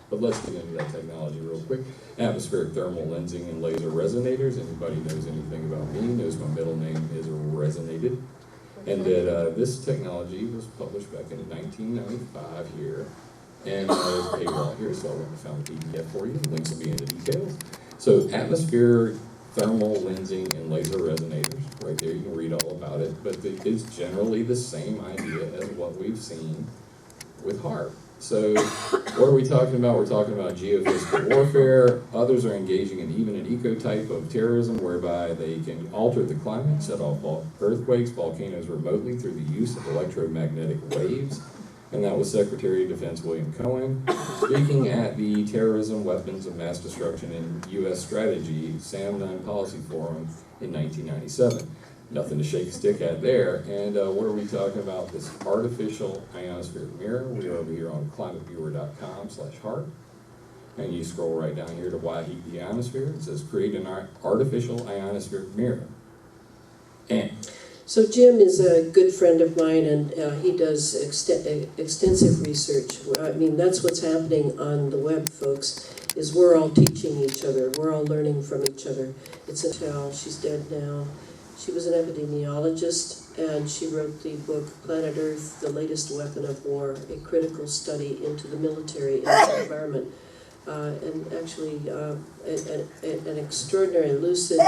But let's get into that technology real quick. Atmospheric thermal lensing and laser resonators. Anybody knows anything about me knows my middle name is Resonated. And that this technology was published back in 1995 here. And there's a paywall here, so I went and found a PDF for you. Links will be in the details. So atmospheric thermal lensing and laser resonators, right there, you can read all about it, but it's generally the same idea as what we've seen with HAARP. So what are we talking about? We're talking about geophysical warfare. Others are engaging in even an eco-type of terrorism whereby they can alter the climate, set off earthquakes, volcanoes remotely through the use of electromagnetic waves. And that was Secretary of Defense William Cohen speaking at the Terrorism, Weapons of Mass Destruction and U.S. Strategy Sam Nunn Policy Forum in 1997. Nothing to shake a stick at there. And what are we talking about? This artificial ionospheric mirror. We are over here on climateviewer.com/HAARP. And you scroll right down here to why heat the ionosphere. It says create an artificial ionospheric mirror. And so Jim is a good friend of mine, and he does extensive research. I mean, that's what's happening on the web, folks, is we're all teaching each other. We're all learning from each other. It's a tell. She's dead now. She was an epidemiologist, and she wrote the book Planet Earth, The Latest Weapon of War, a critical study into the military and the environment. And actually, an extraordinary, lucid,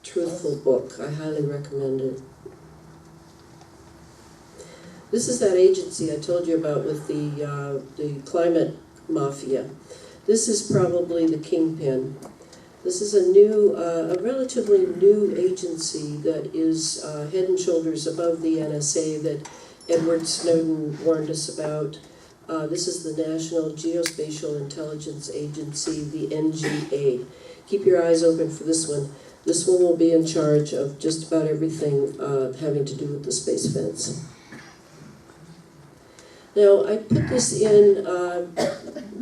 truthful book. I highly recommend it. This is that agency I told you about with the climate mafia. This is probably the kingpin. This is a relatively new agency that is head and shoulders above the NSA that Edward Snowden warned us about. This is the National Geospatial Intelligence Agency, the NGA. Keep your eyes open for this one. This one will be in charge of just about everything having to do with the space fence. Now, I put this in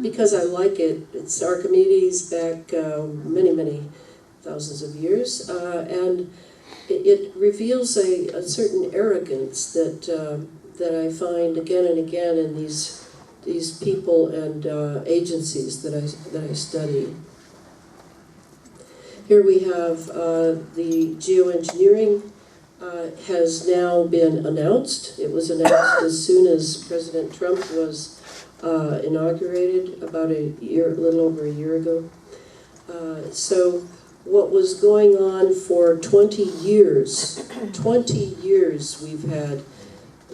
because I like it. It's Archimedes back many, many thousands of years, and it reveals a certain arrogance that I find again and again in these people and agencies that I study. Here we have the geoengineering. Has now been announced. It was announced as soon as President Trump was inaugurated about a little over a year ago. So what was going on for 20 years we've had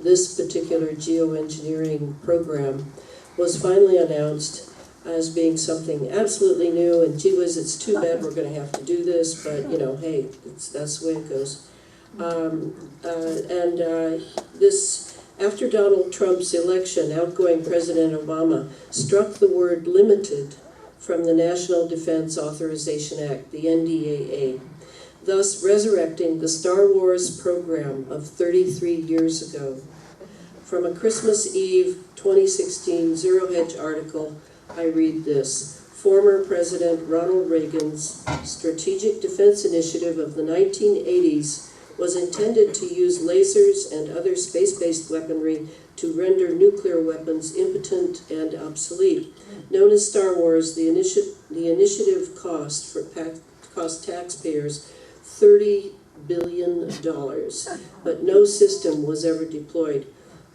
this particular geoengineering program was finally announced as being something absolutely new, and gee whiz, it's too bad we're going to have to do this, but you know, hey, that's the way it goes. This After Donald Trump's election, outgoing President Obama struck the word limited from the National Defense Authorization Act, the NDAA, thus resurrecting the Star Wars program of 33 years ago. From a Christmas Eve 2016 Zero Hedge article, I read this. Former President Ronald Reagan's Strategic Defense Initiative of the 1980s was intended to use lasers and other space-based weaponry to render nuclear weapons impotent and obsolete. Known as Star Wars, the initiative cost taxpayers $30 billion, but no system was ever deployed.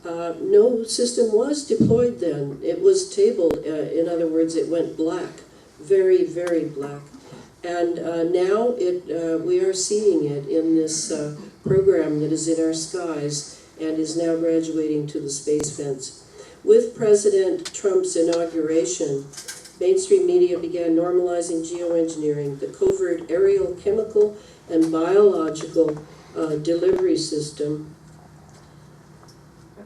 No system was deployed then. It was tabled. In other words, it went black, very, very black. And now we are seeing it in this program that is in our skies and is now graduating to the space fence. With President Trump's inauguration, mainstream media began normalizing geoengineering, the covert aerial chemical and biological delivery system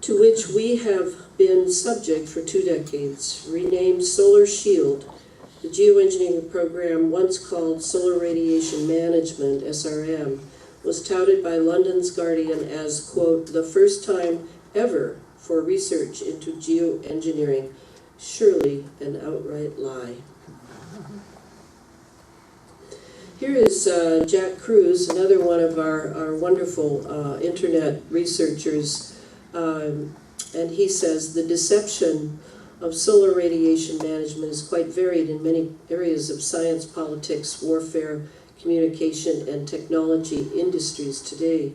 to which we have been subject for 2 decades. Renamed Solar Shield, the geoengineering program, once called Solar Radiation Management, SRM, was touted by London's Guardian as, quote, the first time ever for research into geoengineering. Surely an outright lie. Here is Jack Cruz, another one of our wonderful internet researchers, and he says the deception of solar radiation management is quite varied in many areas of science, politics, warfare, communication, and technology industries today.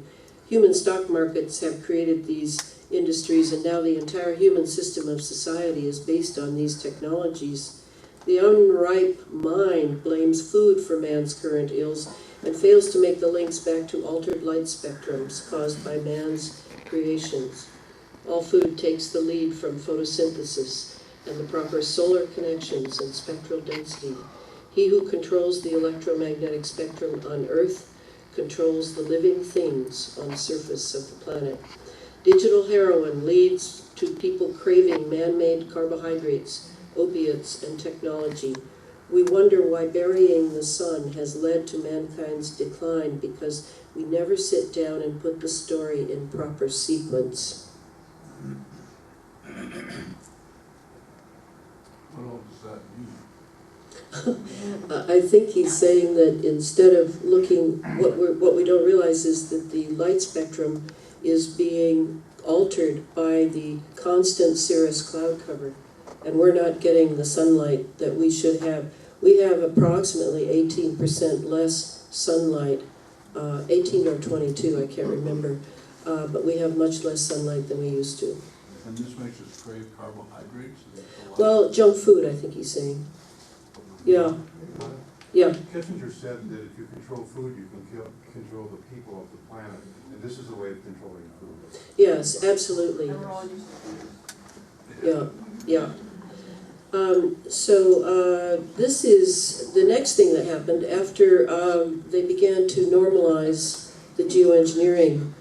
Human stock markets have created these industries, and now the entire human system of society is based on these technologies. The unripe mind blames food for man's current ills and fails to make the links back to altered light spectrums caused by man's creations. All food takes the lead from photosynthesis and the proper solar connections and spectral density. He who controls the electromagnetic spectrum on Earth controls the living things on the surface of the planet. Digital heroin leads to people craving man-made carbohydrates, opiates, and technology. We wonder why burying the sun has led to mankind's decline, because we never sit down and put the story in proper sequence. What all does that mean? I think he's saying that instead of looking, what we don't realize is that the light spectrum is being altered by the constant cirrus cloud cover, and we're not getting the sunlight that we should have. We have approximately 18% less sunlight, 18 or 22, I can't remember, but we have much less sunlight than we used to. And this makes us crave carbohydrates? Well, junk food, I think he's saying. Yeah. Yeah. Kissinger said that if you control food, you can control the people of the planet. And this is a way of controlling food. Yes, absolutely. Yeah, yeah. This is the next thing that happened after they began to normalize the geoengineering.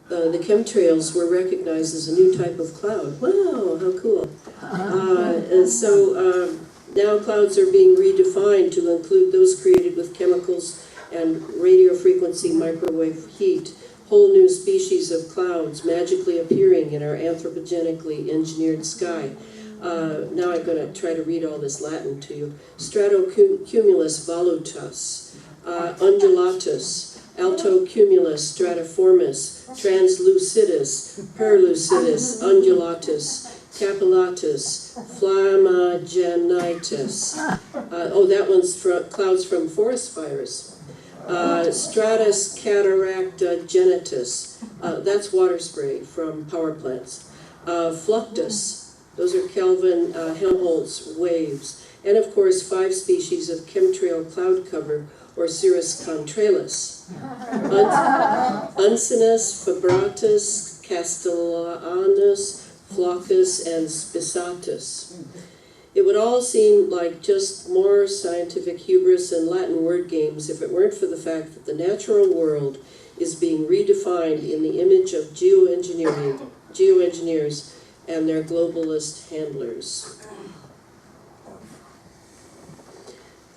The chemtrails were recognized as a new type of cloud. Wow, how cool. And so now clouds are being redefined to include those created with chemicals and radio frequency microwave heat. Whole new species of clouds magically appearing in our anthropogenically engineered sky. Now I'm going to try to read all this Latin to you. Stratocumulus volutus, undulatus, altocumulus stratiformis, translucidus, perlucidus, undulatus, capillatus, flammagenitus. That one's clouds from forest fires. Stratus cataracta genitus, that's water spray from power plants. Fluctus, those are Kelvin Helmholtz waves. And of course, 5 species of chemtrail cloud cover, or cirrus contralis. Uncinus, fibratus, castellanus, flocus, and spisatus. It would all seem like just more scientific hubris and Latin word games if it weren't for the fact that the natural world is being redefined in the image of geoengineering geoengineers and their globalist handlers.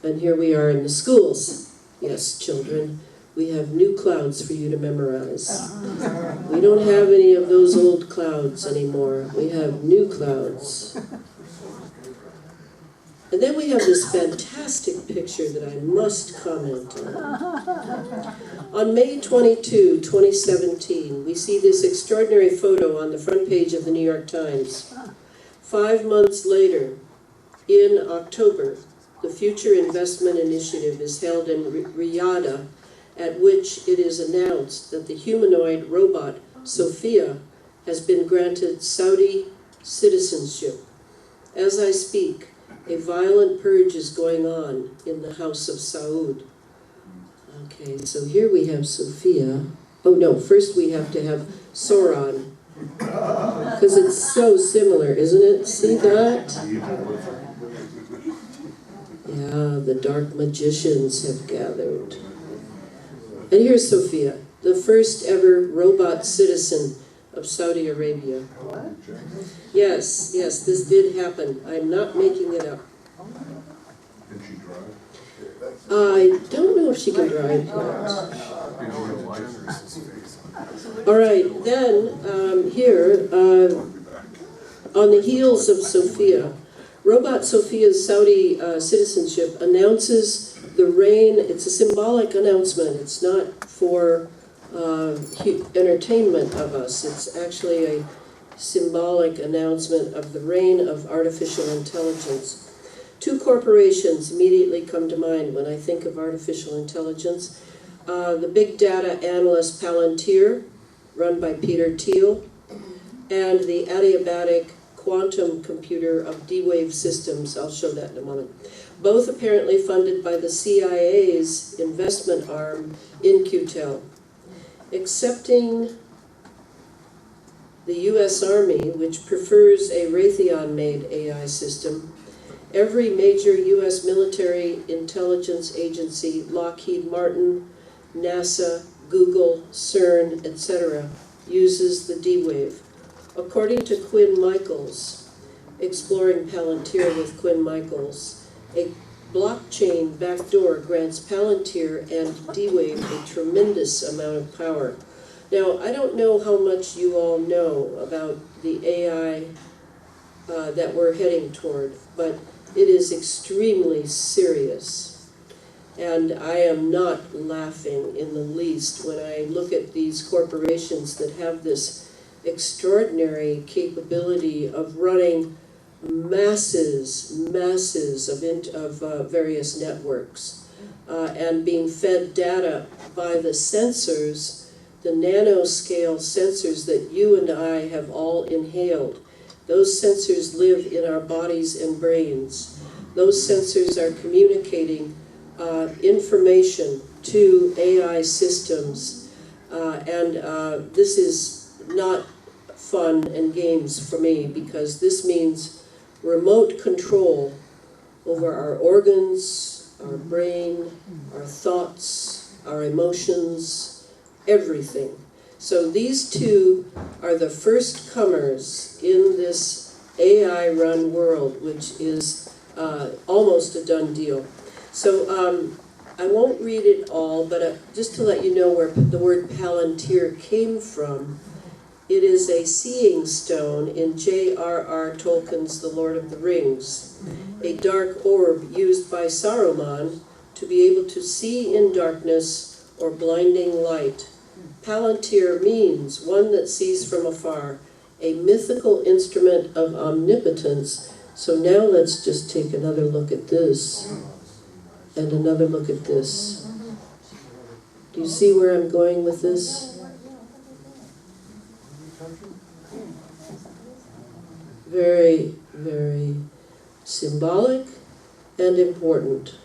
And here we are in the schools. Yes, children, we have new clouds for you to memorize. We don't have any of those old clouds anymore. We have new clouds. And then we have this fantastic picture that I must comment on. On May 22, 2017, we see this extraordinary photo on the front page of the New York Times. 5 months later, in October, the Future Investment Initiative is held in Riyadh, at which it is announced that the humanoid robot, Sophia, has been granted Saudi citizenship. As I speak, a violent purge is going on in the House of Saud. Okay, so here we have Sophia. Oh no, first we have to have Sauron, because it's so similar, isn't it? See that? Yeah, the dark magicians have gathered. And here's Sophia, the first ever robot citizen of Saudi Arabia. Yes, yes, this did happen. I'm not making it up. Can she drive? I don't know if she can drive yet. All right, then here, on the heels of Sophia, Robot Sophia's Saudi citizenship announces the reign. It's a symbolic announcement. It's not for entertainment of us. It's actually a symbolic announcement of the reign of artificial intelligence. Two corporations immediately come to mind when I think of artificial intelligence. The big data analyst Palantir, run by Peter Thiel, and the adiabatic quantum computer of D-Wave Systems. I'll show that in a moment. Both apparently funded by the CIA's investment arm in QTEL. Excepting the US Army, which prefers a Raytheon-made AI system, every major US military intelligence agency, Lockheed Martin, NASA, Google, CERN, etc., uses the D-Wave. According to Quinn Michaels, exploring Palantir with Quinn Michaels, a blockchain backdoor grants Palantir and D-Wave a tremendous amount of power. Now, I don't know how much you all know about the AI that we're heading toward, but it is extremely serious. And I am not laughing in the least when I look at these corporations that have this extraordinary capability of running masses of various networks and being fed data by the sensors, the nanoscale sensors that you and I have all inhaled. Those sensors live in our bodies and brains. Those sensors are communicating information to AI systems, and this is not fun and games for me, because this means remote control over our organs, our brain, our thoughts, our emotions, everything. So these two are the first comers in this AI-run world, which is almost a done deal. So I won't read it all, but just to let you know where the word Palantir came from, it is a seeing stone in J.R.R. Tolkien's The Lord of the Rings, a dark orb used by Saruman to be able to see in darkness or blinding light. Palantir means one that sees from afar, a mythical instrument of omnipotence. So now let's just take another look at this, and another look at this. Do you see where I'm going with this? Very, very symbolic and important.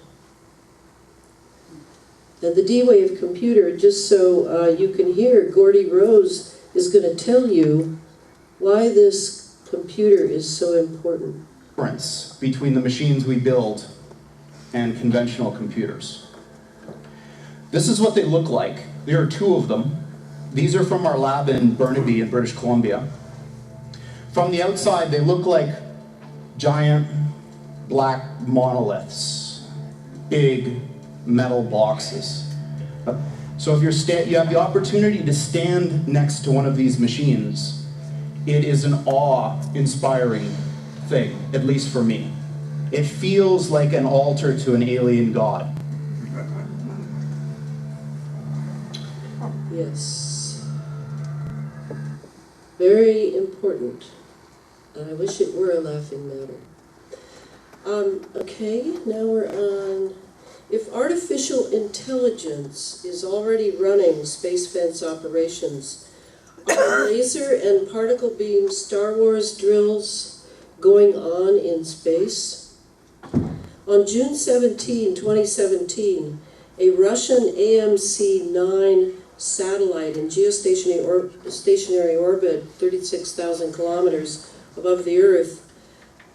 And the D-Wave computer, just so you can hear, Gordy Rose is going to tell you why this computer is so important. Difference between the machines we build and conventional computers. This is what they look like. There are two of them. These are from our lab in Burnaby in British Columbia. From the outside, they look like giant black monoliths, big metal boxes. So if you have the opportunity to stand next to one of these machines, it is an awe-inspiring thing, at least for me. It feels like an altar to an alien god. Yes. Very important. I wish it were a laughing matter. Okay, now we're on, if artificial intelligence is already running space fence operations, are laser and particle beam Star Wars drills going on in space? On June 17, 2017, a Russian AMC-9 satellite in geostationary orbit, 36,000 kilometers above the Earth,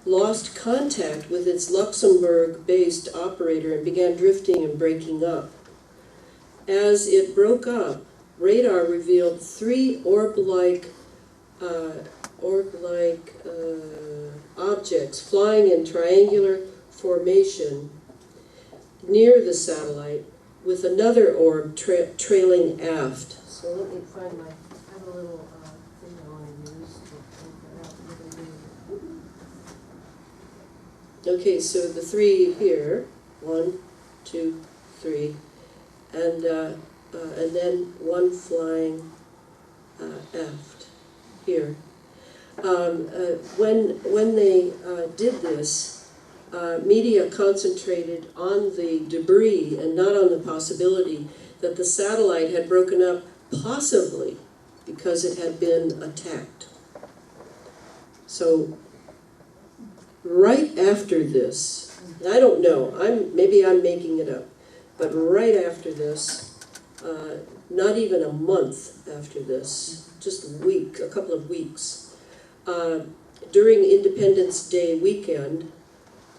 lost contact with its Luxembourg-based operator and began drifting and breaking up. As it broke up, radar revealed 3 orb-like objects flying in triangular formation near the satellite, with another orb trailing aft. So let me find I have a little thing I want to use to point that out. Okay, so the 3 here, 1, 2, 3, and then 1 flying aft here. When they did this, media concentrated on the debris and not on the possibility that the satellite had broken up, possibly because it had been attacked. So right after this, I don't know, maybe I'm making it up, but right after this, not even a month after this, just a couple of weeks, during Independence Day weekend,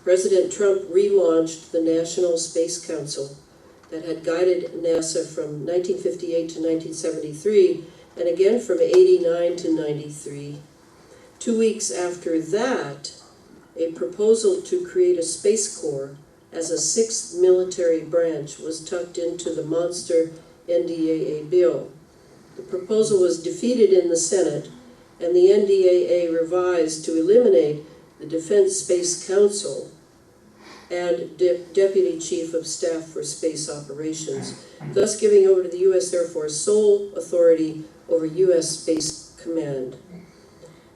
President Trump relaunched the National Space Council that had guided NASA from 1958 to 1973, and again from 89 to 93. 2 weeks after that, a proposal to create a Space Corps as a 6th military branch was tucked into the monster NDAA bill. The proposal was defeated in the Senate, and the NDAA revised to eliminate the Defense Space Council and Deputy Chief of Staff for Space Operations, thus giving over to the U.S. Air Force sole authority over U.S. Space Command.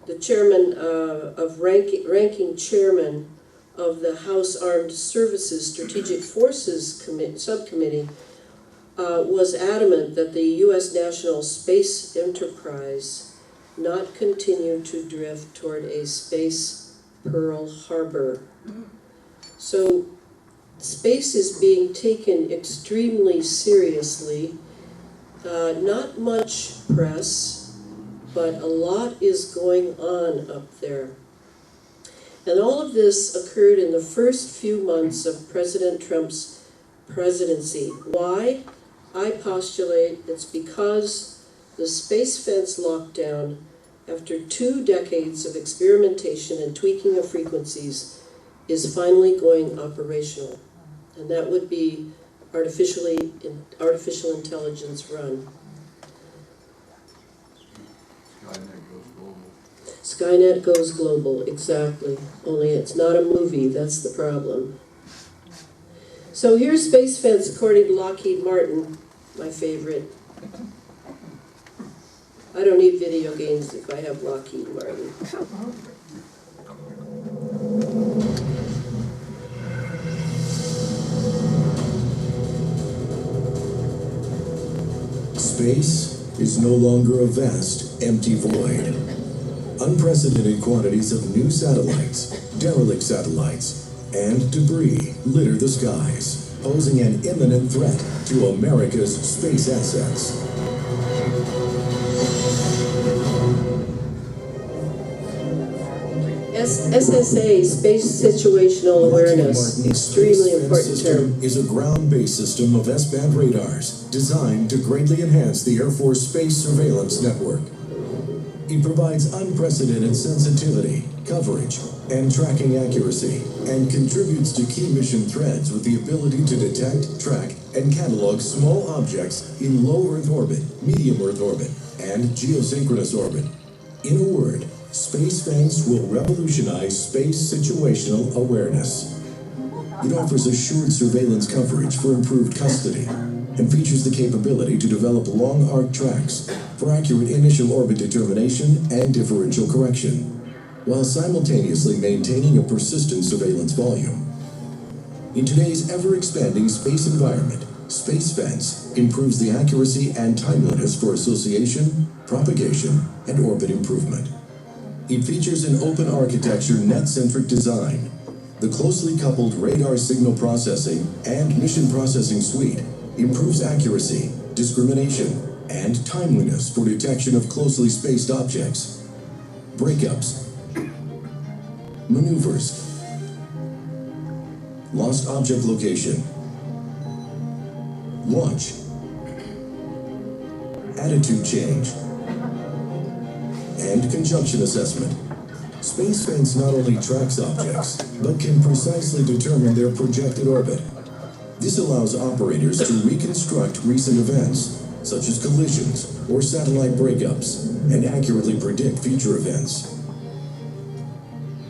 The chairman ranking chairman of the House Armed Services Strategic Forces Subcommittee was adamant that the U.S. national space enterprise not continue to drift toward a space Pearl Harbor. So space is being taken extremely seriously. Not much press, but a lot is going on up there. And all of this occurred in the first few months of President Trump's presidency. Why? I postulate it's because the space fence lockdown, after 2 decades of experimentation and tweaking of frequencies, is finally going operational. And that would be artificial intelligence run. Skynet goes global, exactly. Only it's not a movie, that's the problem. So here's Space Fence according to Lockheed Martin, my favorite. I don't need video games if I have Lockheed Martin. Space is no longer a vast, empty void. Unprecedented quantities of new satellites, derelict satellites, and debris litter the skies, posing an imminent threat to America's space assets. SSA, Space Situational Awareness, extremely important term. Is a ground-based system of S-band radars designed to greatly enhance the Air Force Space Surveillance Network. It provides unprecedented sensitivity, coverage, and tracking accuracy, and contributes to key mission threads with the ability to detect, track, and catalog small objects in low Earth orbit, medium Earth orbit, and geosynchronous orbit. In a word, Space Fence will revolutionize space situational awareness. It offers assured surveillance coverage for improved custody, and features the capability to develop long arc tracks for accurate initial orbit determination and differential correction, while simultaneously maintaining a persistent surveillance volume. In today's ever-expanding space environment, Space Fence improves the accuracy and timeliness for association, propagation, and orbit improvement. It features an open architecture net-centric design. The closely coupled radar signal processing and mission processing suite improves accuracy, discrimination, and timeliness for detection of closely spaced objects, breakups, maneuvers, lost object location, launch, attitude change, and conjunction assessment. Space Fence not only tracks objects, but can precisely determine their projected orbit. This allows operators to reconstruct recent events, such as collisions or satellite breakups, and accurately predict future events.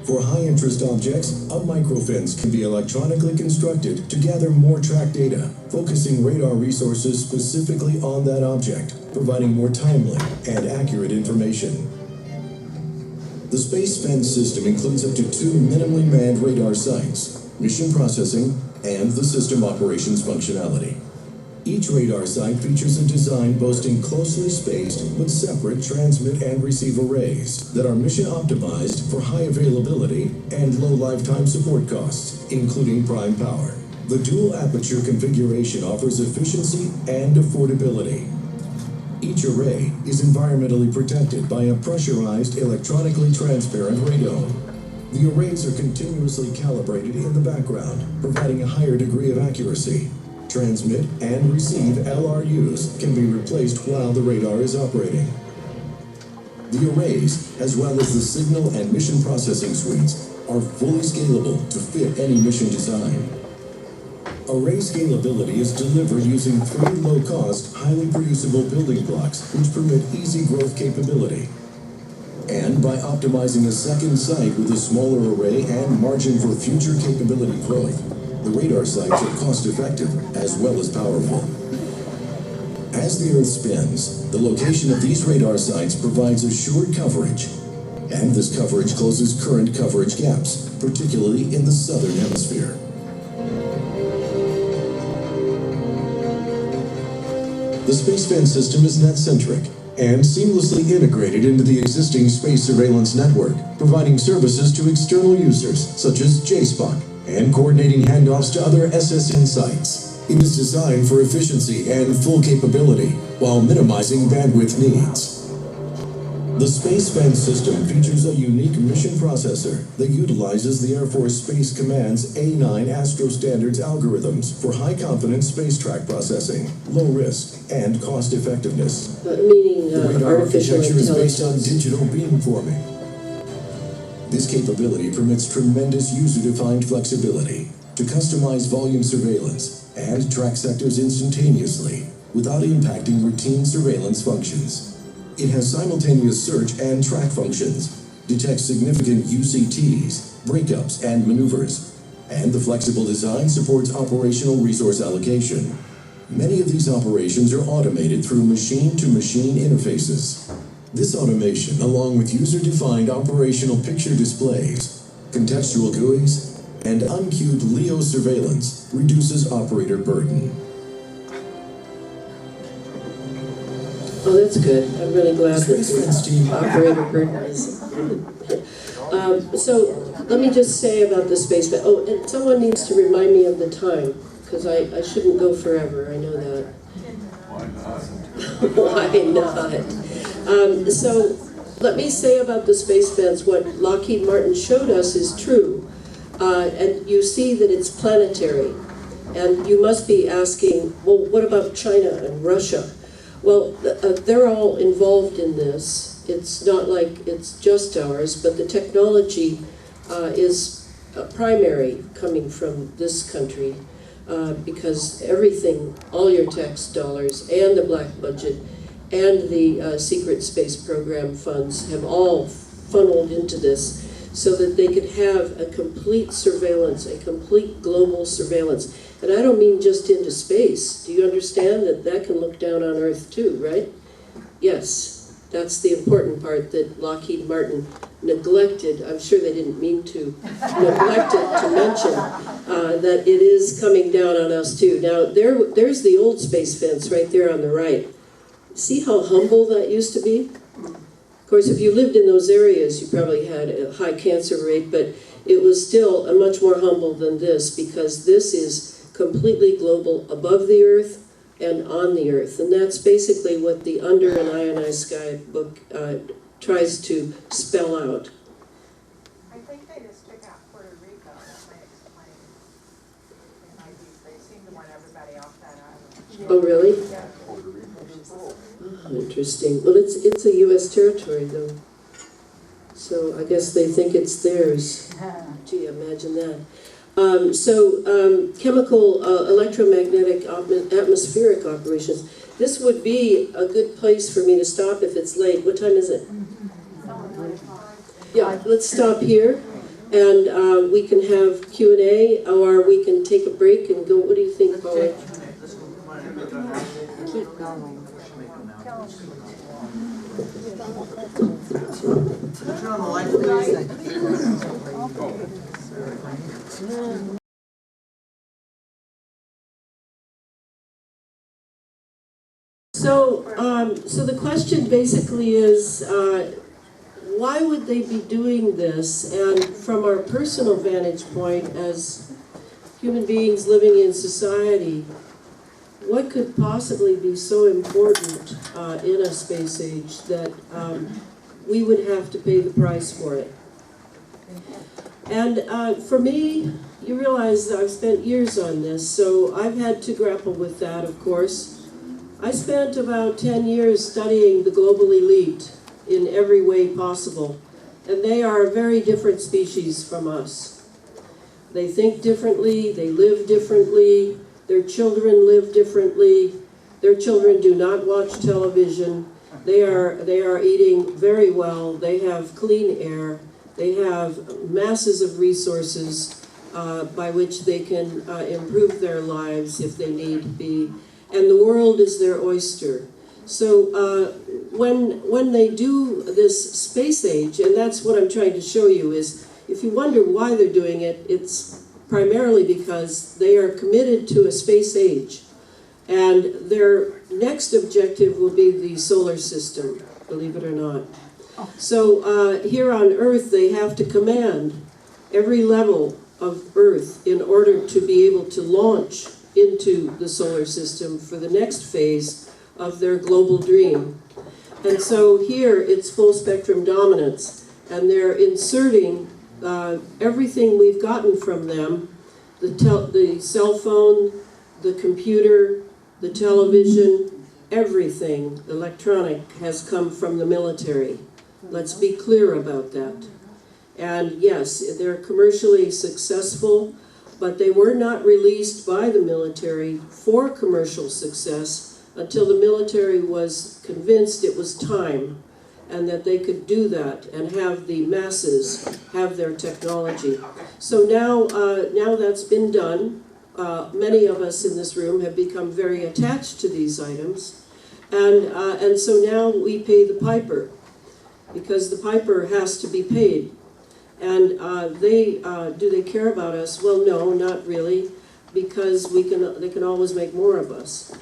For high-interest objects, a microfence can be electronically constructed to gather more track data, focusing radar resources specifically on that object, providing more timely and accurate information. The Space Fence system includes up to 2 minimally manned radar sites, mission processing, and the system operations functionality. Each radar site features a design boasting closely spaced but separate transmit and receive arrays that are mission optimized for high availability and low lifetime support costs, including prime power. The dual aperture configuration offers efficiency and affordability. Each array is environmentally protected by a pressurized, electronically transparent radome. The arrays are continuously calibrated in the background, providing a higher degree of accuracy. Transmit and receive LRUs can be replaced while the radar is operating. The arrays, as well as the signal and mission processing suites, are fully scalable to fit any mission design. Array scalability is delivered using 3 low-cost, highly producible building blocks which permit easy growth capability. And by optimizing a second site with a smaller array and margin for future capability growth, the radar sites are cost-effective as well as powerful. As the Earth spins, the location of these radar sites provides assured coverage, and this coverage closes current coverage gaps, particularly in the southern hemisphere. The Space Fence system is net-centric and seamlessly integrated into the existing space surveillance network, providing services to external users such as JSPOC and coordinating handoffs to other SSN sites. It is designed for efficiency and full capability while minimizing bandwidth needs. The Space Fence system features a unique mission processor that utilizes the Air Force Space Command's A9 Astro Standards algorithms for high-confidence space track processing, low risk, and cost-effectiveness. Meaning The radar artificial architecture is based on intelligence. digital beamforming. This capability permits tremendous user-defined flexibility to customize volume surveillance and track sectors instantaneously without impacting routine surveillance functions. It has simultaneous search and track functions, detects significant UCTs, breakups, and maneuvers, and the flexible design supports operational resource allocation. Many of these operations are automated through machine-to-machine interfaces. This automation, along with user-defined operational picture displays, contextual GUIs, and unqueued LEO surveillance, reduces operator burden. Oh, that's good. I'm really glad that the operator burden is. So let me just say about the Space Fence. Oh, and someone needs to remind me of the time, because I shouldn't go forever. I know that. Why not? So let me say about the Space Fence, what Lockheed Martin showed us is true. And you see that it's planetary. And you must be asking, well, what about China and Russia? Well, they're all involved in this. it's not like it's just ours, but the technology is primary coming from this country because everything, all your tax dollars and the black budget and the secret space program funds have all funneled into this so that they could have a complete surveillance, a complete global surveillance. And I don't mean just into space. Do you understand that that can look down on Earth too, right? Yes, that's the important part that Lockheed Martin neglected. I'm sure they didn't mean to, neglected to mention that it is coming down on us too. Now, there's the old space fence right there on the right. See how humble that used to be? Of course, if you lived in those areas, you probably had a high cancer rate, but it was still a much more humble than this because this is completely global, above the Earth and on the Earth. And that's basically what the Under An Ionized Sky book tries to spell out. I think they just took out Puerto Rico. That might explain. They seem to want everybody off that island. Oh, really? Yeah. Oh, interesting. Well, it's a U.S. territory, though. So I guess they think it's theirs. Gee, imagine that. Chemical, electromagnetic, atmospheric operations. This would be a good place for me to stop if it's late. What time is it? Yeah, let's stop here, and we can have Q&A, or we can take a break and go. What do you think, Paula? Keep going. Turn on the light, please. So the question basically is, why would they be doing this? And from our personal vantage point as human beings living in society, what could possibly be so important in a space age that we would have to pay the price for it? And for me, you realize that I've spent years on this, so I've had to grapple with that, of course. I spent about 10 years studying the global elite in every way possible, and they are a very different species from us. They think differently, they live differently, their children live differently, their children do not watch television, they are eating very well, they have clean air, they have masses of resources by which they can improve their lives if they need be. And the world is their oyster. So when they do this space age, and that's what I'm trying to show you, is if you wonder why they're doing it, it's primarily because they are committed to a space age. And their next objective will be the solar system, believe it or not. So here on Earth, they have to command every level of Earth in order to be able to launch into the solar system for the next phase of their global dream. And so here it's full spectrum dominance, and they're inserting everything we've gotten from them, the cell phone, the computer, the television, everything electronic has come from the military. Let's be clear about that. And yes, they're commercially successful, but they were not released by the military for commercial success until the military was convinced it was time and that they could do that and have the masses have their technology. So now that's been done. Many of us in this room have become very attached to these items, and so now we pay the piper, because the piper has to be paid. And do they care about us? Well, no, not really, because they can always make more of us.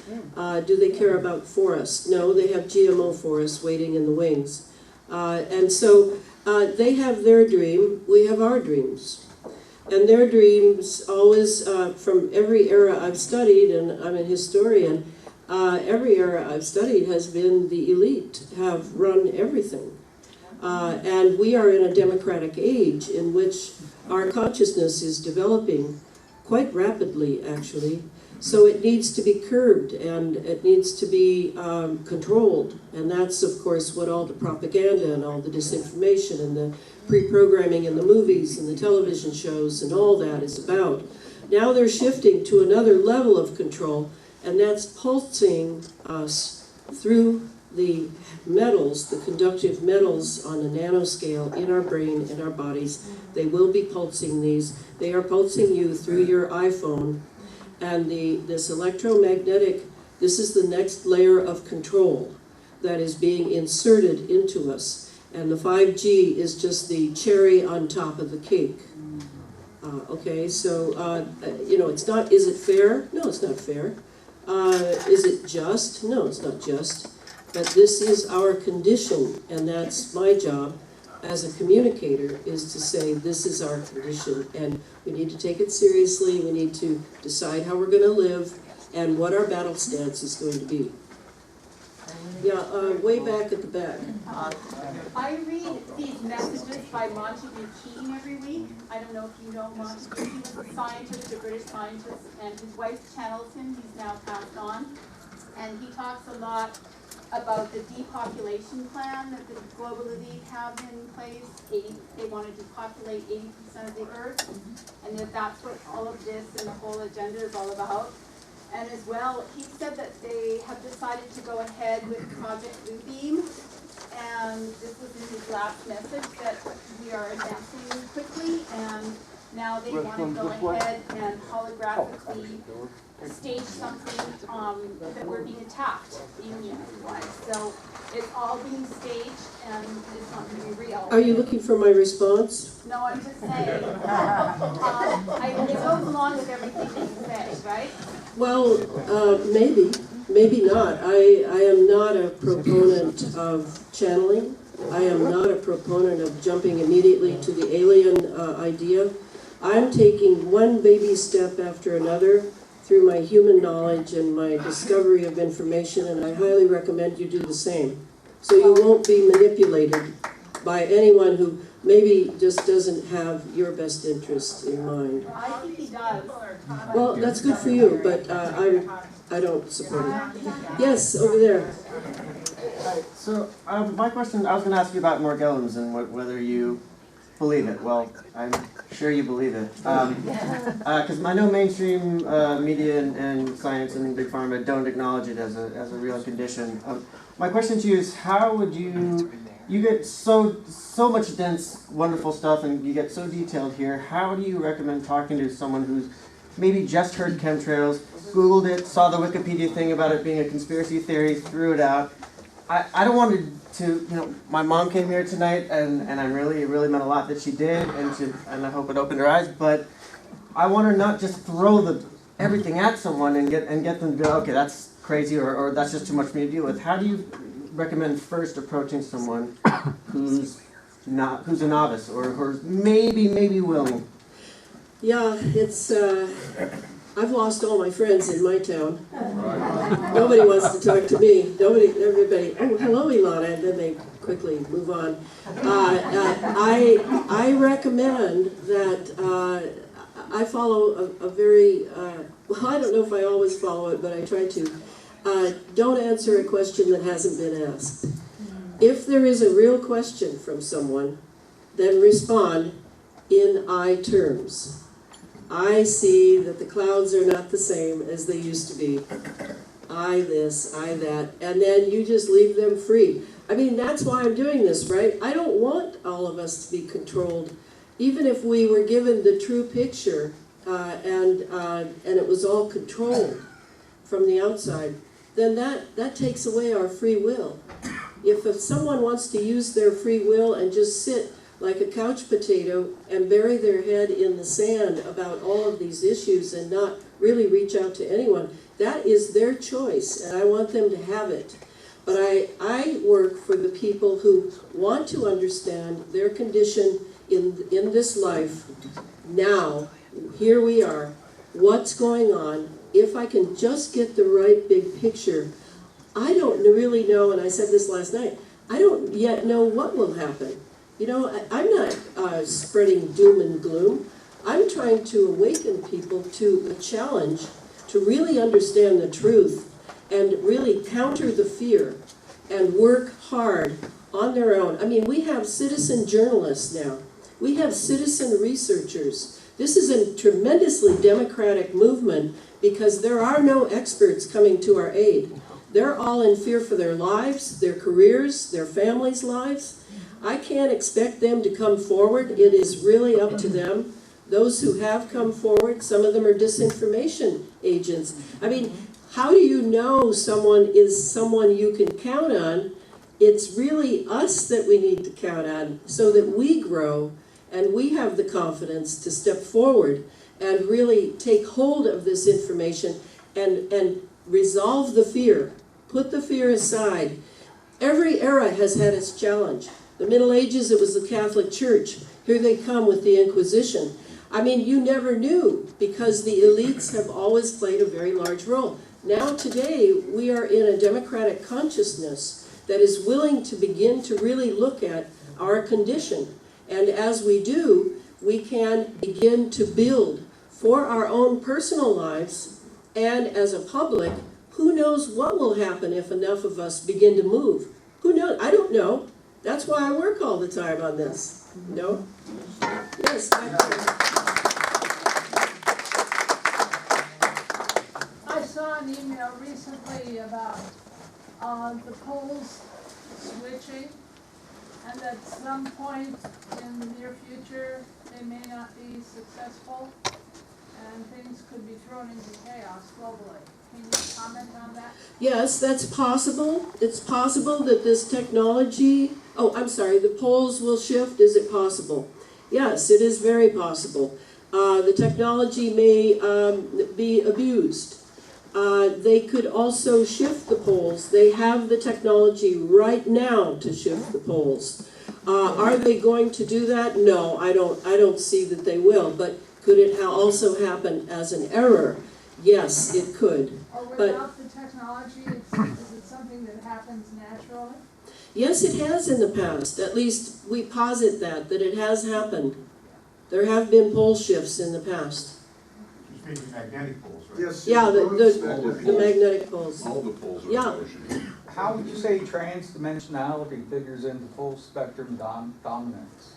Do they care about forests? No, they have GMO forests waiting in the wings. And so they have their dream, we have our dreams. And their dreams always, from every era I've studied, and I'm a historian, every era I've studied has been the elite have run everything. And we are in a democratic age in which our consciousness is developing quite rapidly, actually. So it needs to be curbed and it needs to be controlled. And that's, of course, what all the propaganda and all the disinformation and the pre-programming in the movies and the television shows and all that is about. Now they're shifting to another level of control, and that's pulsing us through the metals, the conductive metals on a nanoscale in our brain, in our bodies. They will be pulsing these. They are pulsing you through your iPhone. And this electromagnetic, this is the next layer of control that is being inserted into us. And the 5G is just the cherry on top of the cake. Okay, so, you know, it's not, is it fair? No, it's not fair. Is it just? No, it's not just. But this is our condition, and that's my job as a communicator, is to say this is our condition, and we need to take it seriously. We need to decide how we're going to live and what our battle stance is going to be. Yeah, way back at the back. I read these messages by Montague Keating every week. I don't know if you know Montague. He was a scientist, a British scientist, and his wife channels him. He's now passed on. And he talks a lot about the depopulation plan that the global elite have in place. They want to depopulate 80% of the earth, and that that's what all of this and the whole agenda is all about. And as well, he said that they have decided to go ahead with Project Bluebeam, and this was in his last message, that we are advancing quickly, and now they want to go ahead and holographically stage something that we're being attacked, union-wise. So it's all being staged, and it's not going to be real. Are you looking for my response? No, I'm just saying. It goes along with everything that you say, right? Well, maybe not. I am not a proponent of channeling. I am not a proponent of jumping immediately to the alien idea. I'm taking one baby step after another through my human knowledge and my discovery of information, and I highly recommend you do the same. So you won't be manipulated by anyone who maybe just doesn't have your best interests in mind. I think he does. Well, that's good for you, but I don't support it. Yes, over there. So my question, I was going to ask you about Morgellons and whether you believe it. Well, I'm sure you believe it. Because I know mainstream media and science and big pharma don't acknowledge it as a real condition. My question to you is, how would you get so much dense, wonderful stuff, and you get so detailed here. How do you recommend talking to someone who's maybe just heard chemtrails, Googled it, saw the Wikipedia thing about it being a conspiracy theory, threw it out? I don't want to, you know, my mom came here tonight, and it really meant a lot that she did, and I hope it opened her eyes, but I want her not just throw everything at someone and get them to go, okay, that's crazy, or that's just too much for me to deal with. How do you recommend first approaching someone who's a novice, or who's maybe willing? Yeah, it's, I've lost all my friends in my town. Nobody wants to talk to me. Everybody, oh, hello, Ilana, and then they quickly move on. I recommend that I follow a very, well, I don't know if I always follow it, but I try to. Don't answer a question that hasn't been asked. If there is a real question from someone, then respond in I terms. I see that the clouds are not the same as they used to be. I this, I that, and then you just leave them free. I mean, that's why I'm doing this, right? I don't want all of us to be controlled. Even if we were given the true picture and it was all controlled from the outside, then that takes away our free will. If someone wants to use their free will and just sit like a couch potato and bury their head in the sand about all of these issues and not really reach out to anyone, that is their choice, and I want them to have it. But I work for the people who want to understand their condition in this life now. Here we are. What's going on? If I can just get the right big picture, I don't really know, and I said this last night, I don't yet know what will happen. You know, I'm not spreading doom and gloom. I'm trying to awaken people to a challenge to really understand the truth and really counter the fear and work hard on their own. I mean, we have citizen journalists now. We have citizen researchers. This is a tremendously democratic movement because there are no experts coming to our aid. They're all in fear for their lives, their careers, their families' lives. I can't expect them to come forward. It is really up to them. Those who have come forward, some of them are disinformation agents. I mean, how do you know someone is someone you can count on? It's really us that we need to count on so that we grow and we have the confidence to step forward and really take hold of this information and resolve the fear. Put the fear aside. Every era has had its challenge. The Middle Ages, it was the Catholic Church. Here they come with the Inquisition. I mean, you never knew because the elites have always played a very large role. Now today, we are in a democratic consciousness that is willing to begin to really look at our condition. And as we do, we can begin to build for our own personal lives and as a public. Who knows what will happen if enough of us begin to move? Who knows? I don't know. That's why I work all the time on this. No? Yes. I saw an email recently about the poles switching, and at some point in the near future, they may not be successful, and things could be thrown into chaos globally. Can you comment on that? Yes, that's possible. It's possible that this technology, the poles will shift. Is it possible? Yes, it is very possible. The technology may be abused. They could also shift the poles. They have the technology right now to shift the poles. Are they going to do that? No, I don't see that they will. But could it also happen as an error? Yes, it could. Or without the technology, is it something that happens naturally? Yes, it has in the past. At least we posit that it has happened. There have been pole shifts in the past. You're speaking magnetic poles, right? Yes. Yeah, the magnetic poles. All the poles are Yeah. in motion. How would you say transdimensionality figures into full spectrum dominance?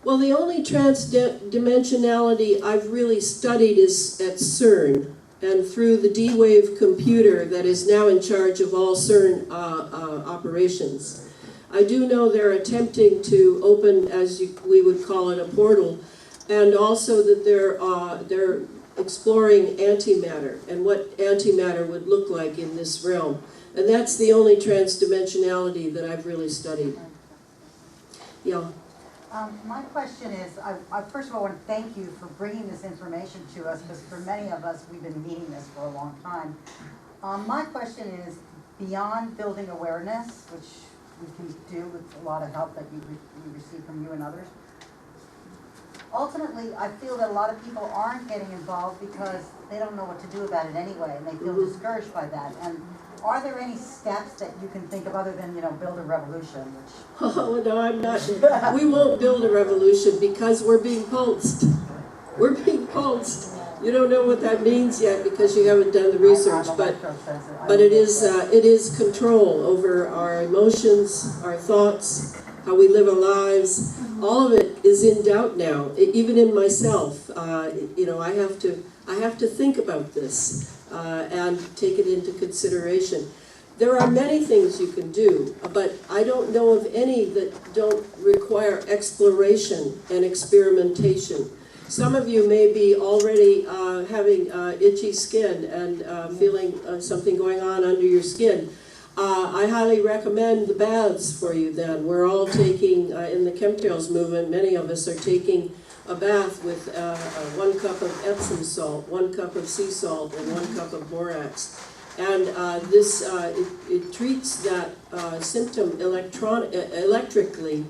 Well, the only transdimensionality I've really studied is at CERN, and through the D-Wave computer that is now in charge of all CERN operations. I do know they're attempting to open, we would call it, a portal, and also that they're exploring antimatter and what antimatter would look like in this realm. And that's the only transdimensionality that I've really studied. Yeah. My question is, I first of all want to thank you for bringing this information to us, because for many of us, we've been needing this for a long time. My question is, beyond building awareness, which we can do with a lot of help that we receive from you and others, ultimately, I feel that a lot of people aren't getting involved because they don't know what to do about it anyway, and they feel discouraged by that. And are there any steps that you can think of other than, build a revolution? Oh, no, I'm not. We won't build a revolution because we're being pulsed. We're being pulsed. You don't know what that means yet because you haven't done the research, but it is control over our emotions, our thoughts, how we live our lives. All of it is in doubt now, even in myself. I have to think about this and take it into consideration. There are many things you can do, but I don't know of any that don't require exploration and experimentation. Some of you may be already having itchy skin and feeling something going on under your skin. I highly recommend the baths for you then. We're all taking, in the Chemtrails movement, many of us are taking a bath with 1 cup of Epsom salt, 1 cup of sea salt, and 1 cup of borax. And it treats that symptom electrically.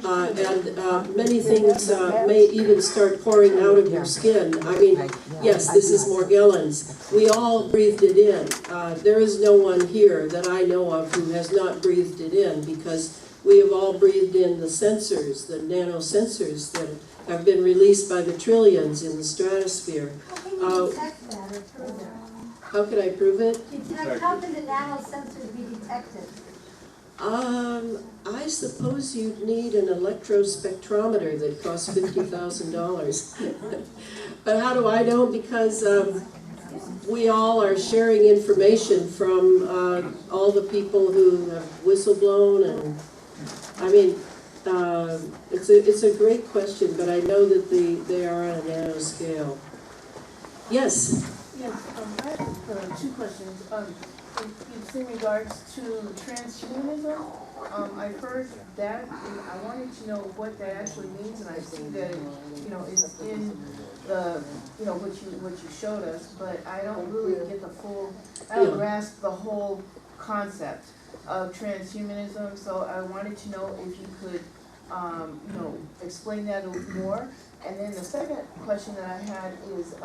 And many things may even start pouring out of your skin. I mean, yes, this is Morgellons. We all breathed it in. There is no one here that I know of who has not breathed it in, because we have all breathed in the sensors, the nanosensors that have been released by the trillions in the stratosphere. How can I prove it? How can the nanosensors be detected? I suppose you'd need an electrospectrometer that costs $50,000. But how do I know? Because we all are sharing information from all the people who have whistleblown, and I mean, it's a great question, but I know that they are on a nanoscale. Yes? Yes, I have two questions. It's in regards to transhumanism. I've heard that, and I wanted to know what that actually means, and I see that, it's in the, what you showed us, but I don't really get I don't grasp the whole concept of transhumanism, so I wanted to know if you could, explain that a little more. And then the second question that I had is,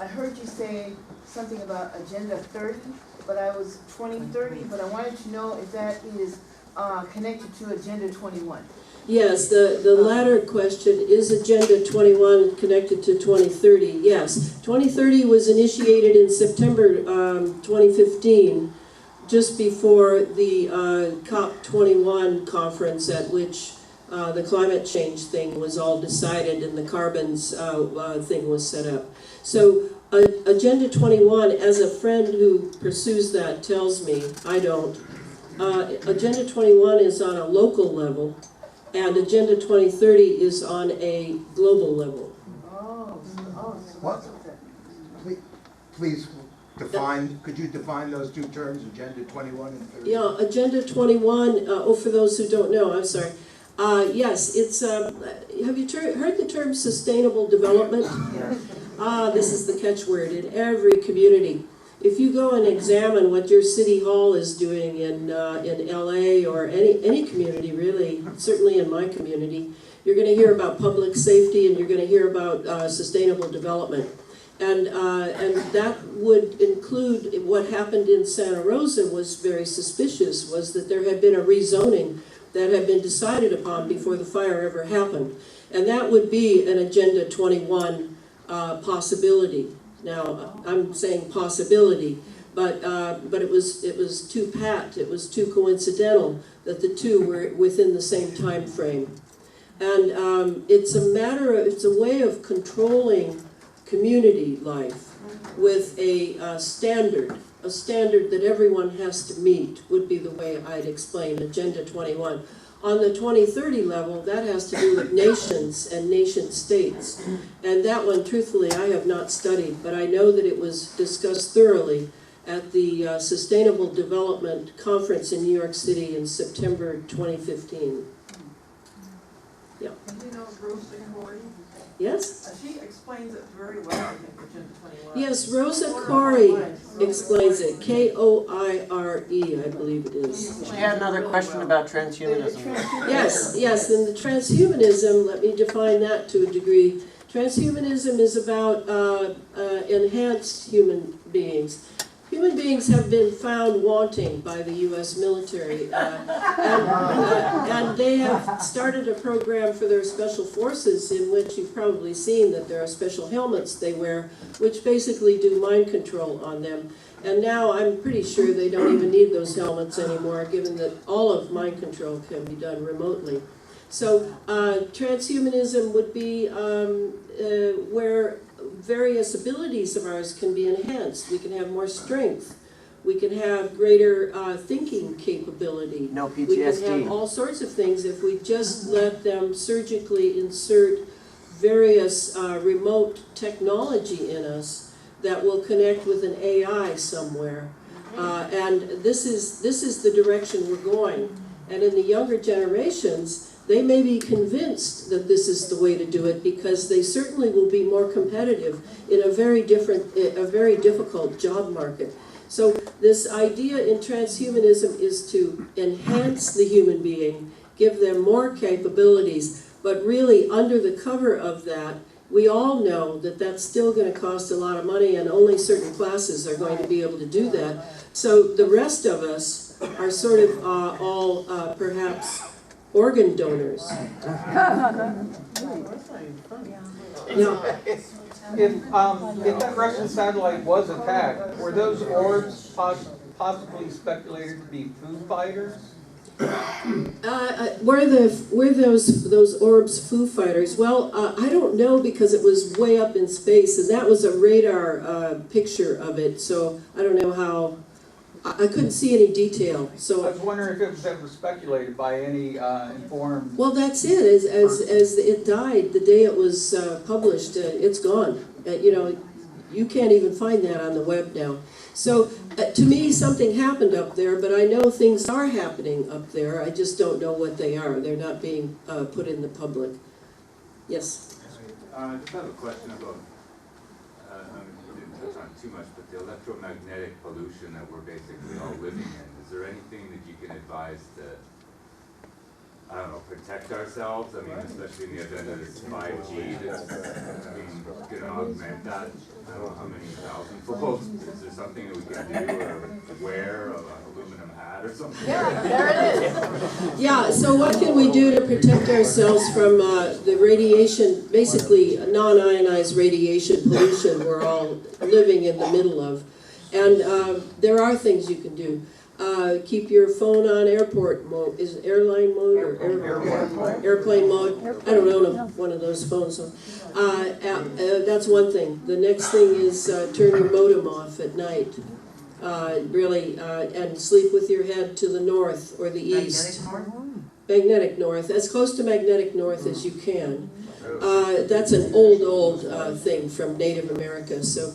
I heard you say something about Agenda 30, but I was 2030, but I wanted to know if that is connected to Agenda 21. Yes, the latter question, is Agenda 21 connected to 2030? Yes. 2030 was initiated in September 2015, just before the COP21 conference, at which the climate change thing was all decided and the carbons thing was set up. So Agenda 21, as a friend who pursues that tells me, I don't, Agenda 21 is on a local level, and Agenda 2030 is on a global level. What? Please define, could you define those two terms, Agenda 21 and 30? Yeah, Agenda 21, for those who don't know, I'm sorry. Yes, it's, have you heard the term sustainable development? This is the catchword in every community. If you go and examine what your city hall is doing in LA or any community really, certainly in my community, you're going to hear about public safety and you're going to hear about sustainable development. And that would include what happened in Santa Rosa was very suspicious, was that there had been a rezoning that had been decided upon before the fire ever happened. And that would be an Agenda 21 possibility. Now, I'm saying possibility, but it was too pat, it was too coincidental that the two were within the same time frame. And it's a way of controlling community life with a standard that everyone has to meet would be the way I'd explain Agenda 21. On the 2030 level, that has to do with nations and nation states. And that one, truthfully, I have not studied, but I know that it was discussed thoroughly at the Sustainable Development Conference in New York City in September 2015. Yeah. Do you know Rosa Corey? Yes? She explains it very well, I think, Agenda 21. Yes, Rosa Corey explains it. K-O-I-R-E, I believe it is. She had another question about transhumanism. Yes, and the transhumanism, let me define that to a degree. Transhumanism is about enhanced human beings. Human beings have been found wanting by the U.S. military, and they have started a program for their special forces in which you've probably seen that there are special helmets they wear, which basically do mind control on them. And now I'm pretty sure they don't even need those helmets anymore, given that all of mind control can be done remotely. So transhumanism would be where various abilities of ours can be enhanced. We can have more strength. We can have greater thinking capability. No PTSD. We can have all sorts of things if we just let them surgically insert various remote technology in us that will connect with an AI somewhere. And this is the direction we're going. And in the younger generations, they may be convinced that this is the way to do it because they certainly will be more competitive in a very difficult job market. So this idea in transhumanism is to enhance the human being, give them more capabilities, but really under the cover of that, we all know that that's still going to cost a lot of money and only certain classes are going to be able to do that. So the rest of us are sort of all perhaps organ donors. Yeah. If that Russian satellite was attacked, were those orbs possibly speculated to be food fighters? Were those orbs Foo Fighters? Well, I don't know because it was way up in space, and that was a radar picture of it. So I don't know how. I couldn't see any detail. So I was wondering if it was ever speculated by any informed. well, that's it. As it died the day it was published, it's gone. You can't even find that on the web now. So to me, something happened up there, but I know things are happening up there. I just don't know what they are. They're not being put in the public. Yes? I just have a question about, you didn't touch on it too much, but the electromagnetic pollution that we're basically all living in. Is there anything that you can advise to, I don't know, protect ourselves? I mean, especially in the event of this 5G that's going to augment that. I don't know how many thousand-fold. Is there something that we can do or wear, an aluminum hat or something? Yeah, there it is. Yeah, so what can we do to protect ourselves from the radiation, basically non-ionized radiation pollution we're all living in the middle of? And there are things you can do. Keep your phone on airport mode. Is it airline mode or airplane mode? I don't own one of those phones. So, that's one thing. The next thing is turn your modem off at night. Really, and sleep with your head to the north or the east. Magnetic north, as close to magnetic north as you can. That's an old thing from Native America. So.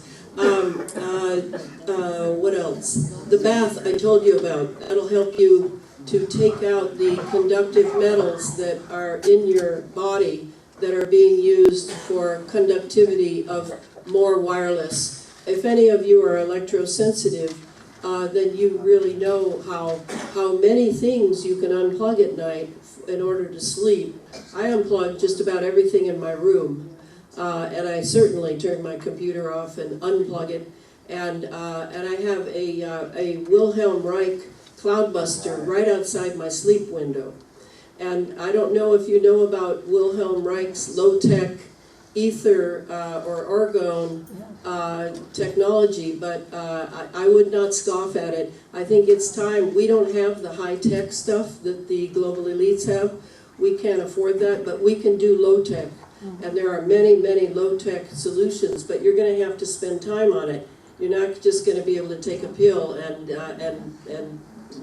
What else? The bath I told you about. That'll help you to take out the conductive metals that are in your body that are being used for conductivity of more wireless. If any of you are electrosensitive, then you really know how many things you can unplug at night in order to sleep. I unplug just about everything in my room. And I certainly turn my computer off and unplug it. And I have a Wilhelm Reich cloudbuster right outside my sleep window. And I don't know if you know about Wilhelm Reich's low-tech ether or orgone technology, but I would not scoff at it. I think it's time. We don't have the high-tech stuff that the global elites have. We can't afford that, but we can do low-tech. And there are many, many low-tech solutions, but you're going to have to spend time on it. You're not just going to be able to take a pill and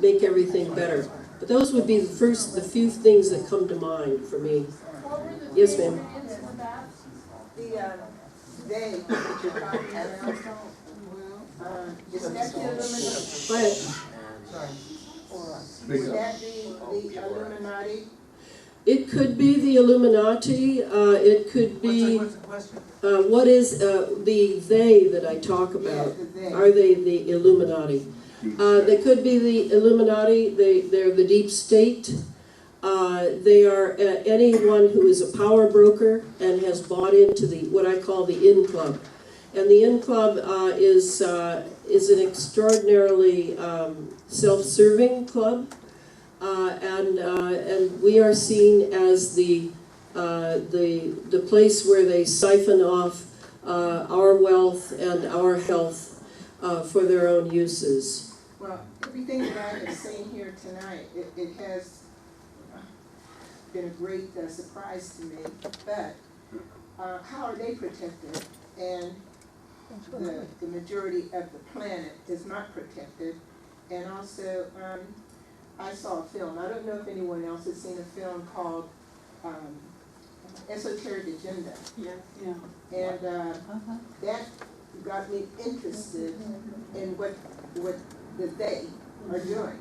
make everything better. But those would be the few things that come to mind for me. Yes, ma'am. They that you're talking about, is that the Illuminati? Go ahead. Would that be the Illuminati? It could be the Illuminati. It could be. What's the question? What is the they that I talk about? Yeah, Are they the Illuminati? They could be the Illuminati. They're the deep state. They are anyone who is a power broker and has bought into what I call the In Club. And the In Club is an extraordinarily self-serving club. And we are seen as the place where they siphon off our wealth and our health for their own uses. Well, everything that I have seen here tonight, it has been a great surprise to me. But how are they protected? And the majority of the planet is not protected. And also, I saw a film. I don't know if anyone else has seen a film called Esoteric Agenda. Yeah. And that got me interested in what they are doing.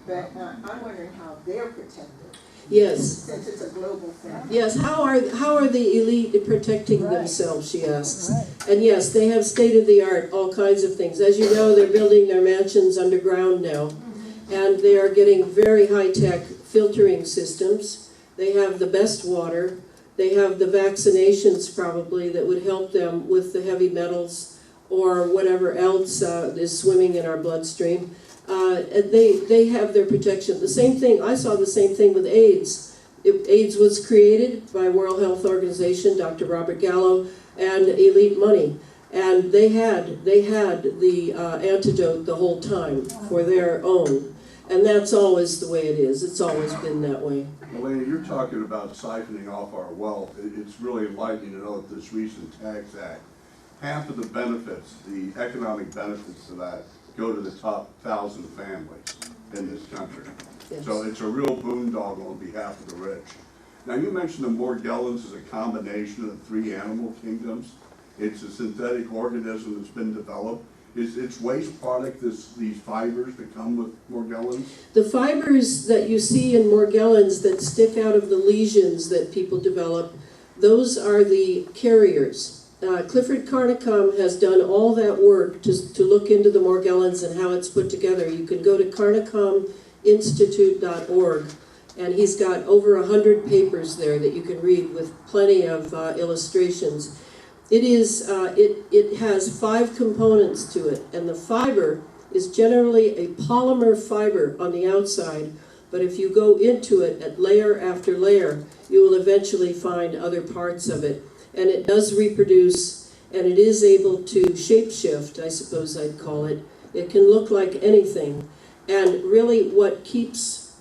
But I'm wondering how they're protected. Yes. Since it's a global thing. Yes. How are the elite protecting themselves? She asks. And yes, they have state-of-the-art all kinds of things. As you know, they're building their mansions underground now. And they are getting very high-tech filtering systems. They have the best water. They have the vaccinations probably that would help them with the heavy metals or whatever else is swimming in our bloodstream. they have their protection. The same thing, I saw the same thing with AIDS. AIDS was created by World Health Organization, Dr. Robert Gallo, and Elite Money. And they had the antidote the whole time for their own. And that's always the way it is. It's always been that way. Elena, you're talking about siphoning off our wealth. It's really enlightening to know that this recent Tax Act, half of the benefits, the economic benefits of that, go to the top 1,000 families in this country. Yes. So it's a real boondoggle on behalf of the rich. Now, you mentioned the Morgellons as a combination of 3 animal kingdoms. It's a synthetic organism that's been developed. Is its waste product these fibers that come with Morgellons? The fibers that you see in Morgellons that stick out of the lesions that people develop, those are the carriers. Clifford Carnicom has done all that work to look into the Morgellons and how it's put together. You can go to carnicominstitute.org, and he's got over 100 papers there that you can read with plenty of illustrations. It has 5 components to it, and the fiber is generally a polymer fiber on the outside, but if you go into it at layer after layer, you will eventually find other parts of it. And it does reproduce, and it is able to shapeshift, I suppose I'd call it. It can look like anything. And really what keeps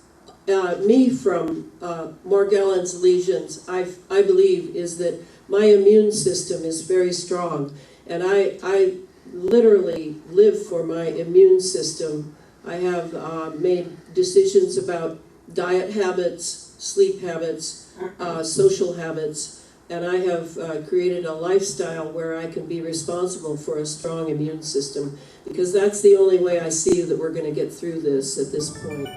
me from Morgellons lesions, I believe, is that my immune system is very strong. And I literally live for my immune system. I have made decisions about diet habits, sleep habits, social habits, and I have created a lifestyle where I can be responsible for a strong immune system, because that's the only way I see that we're going to get through this at this point.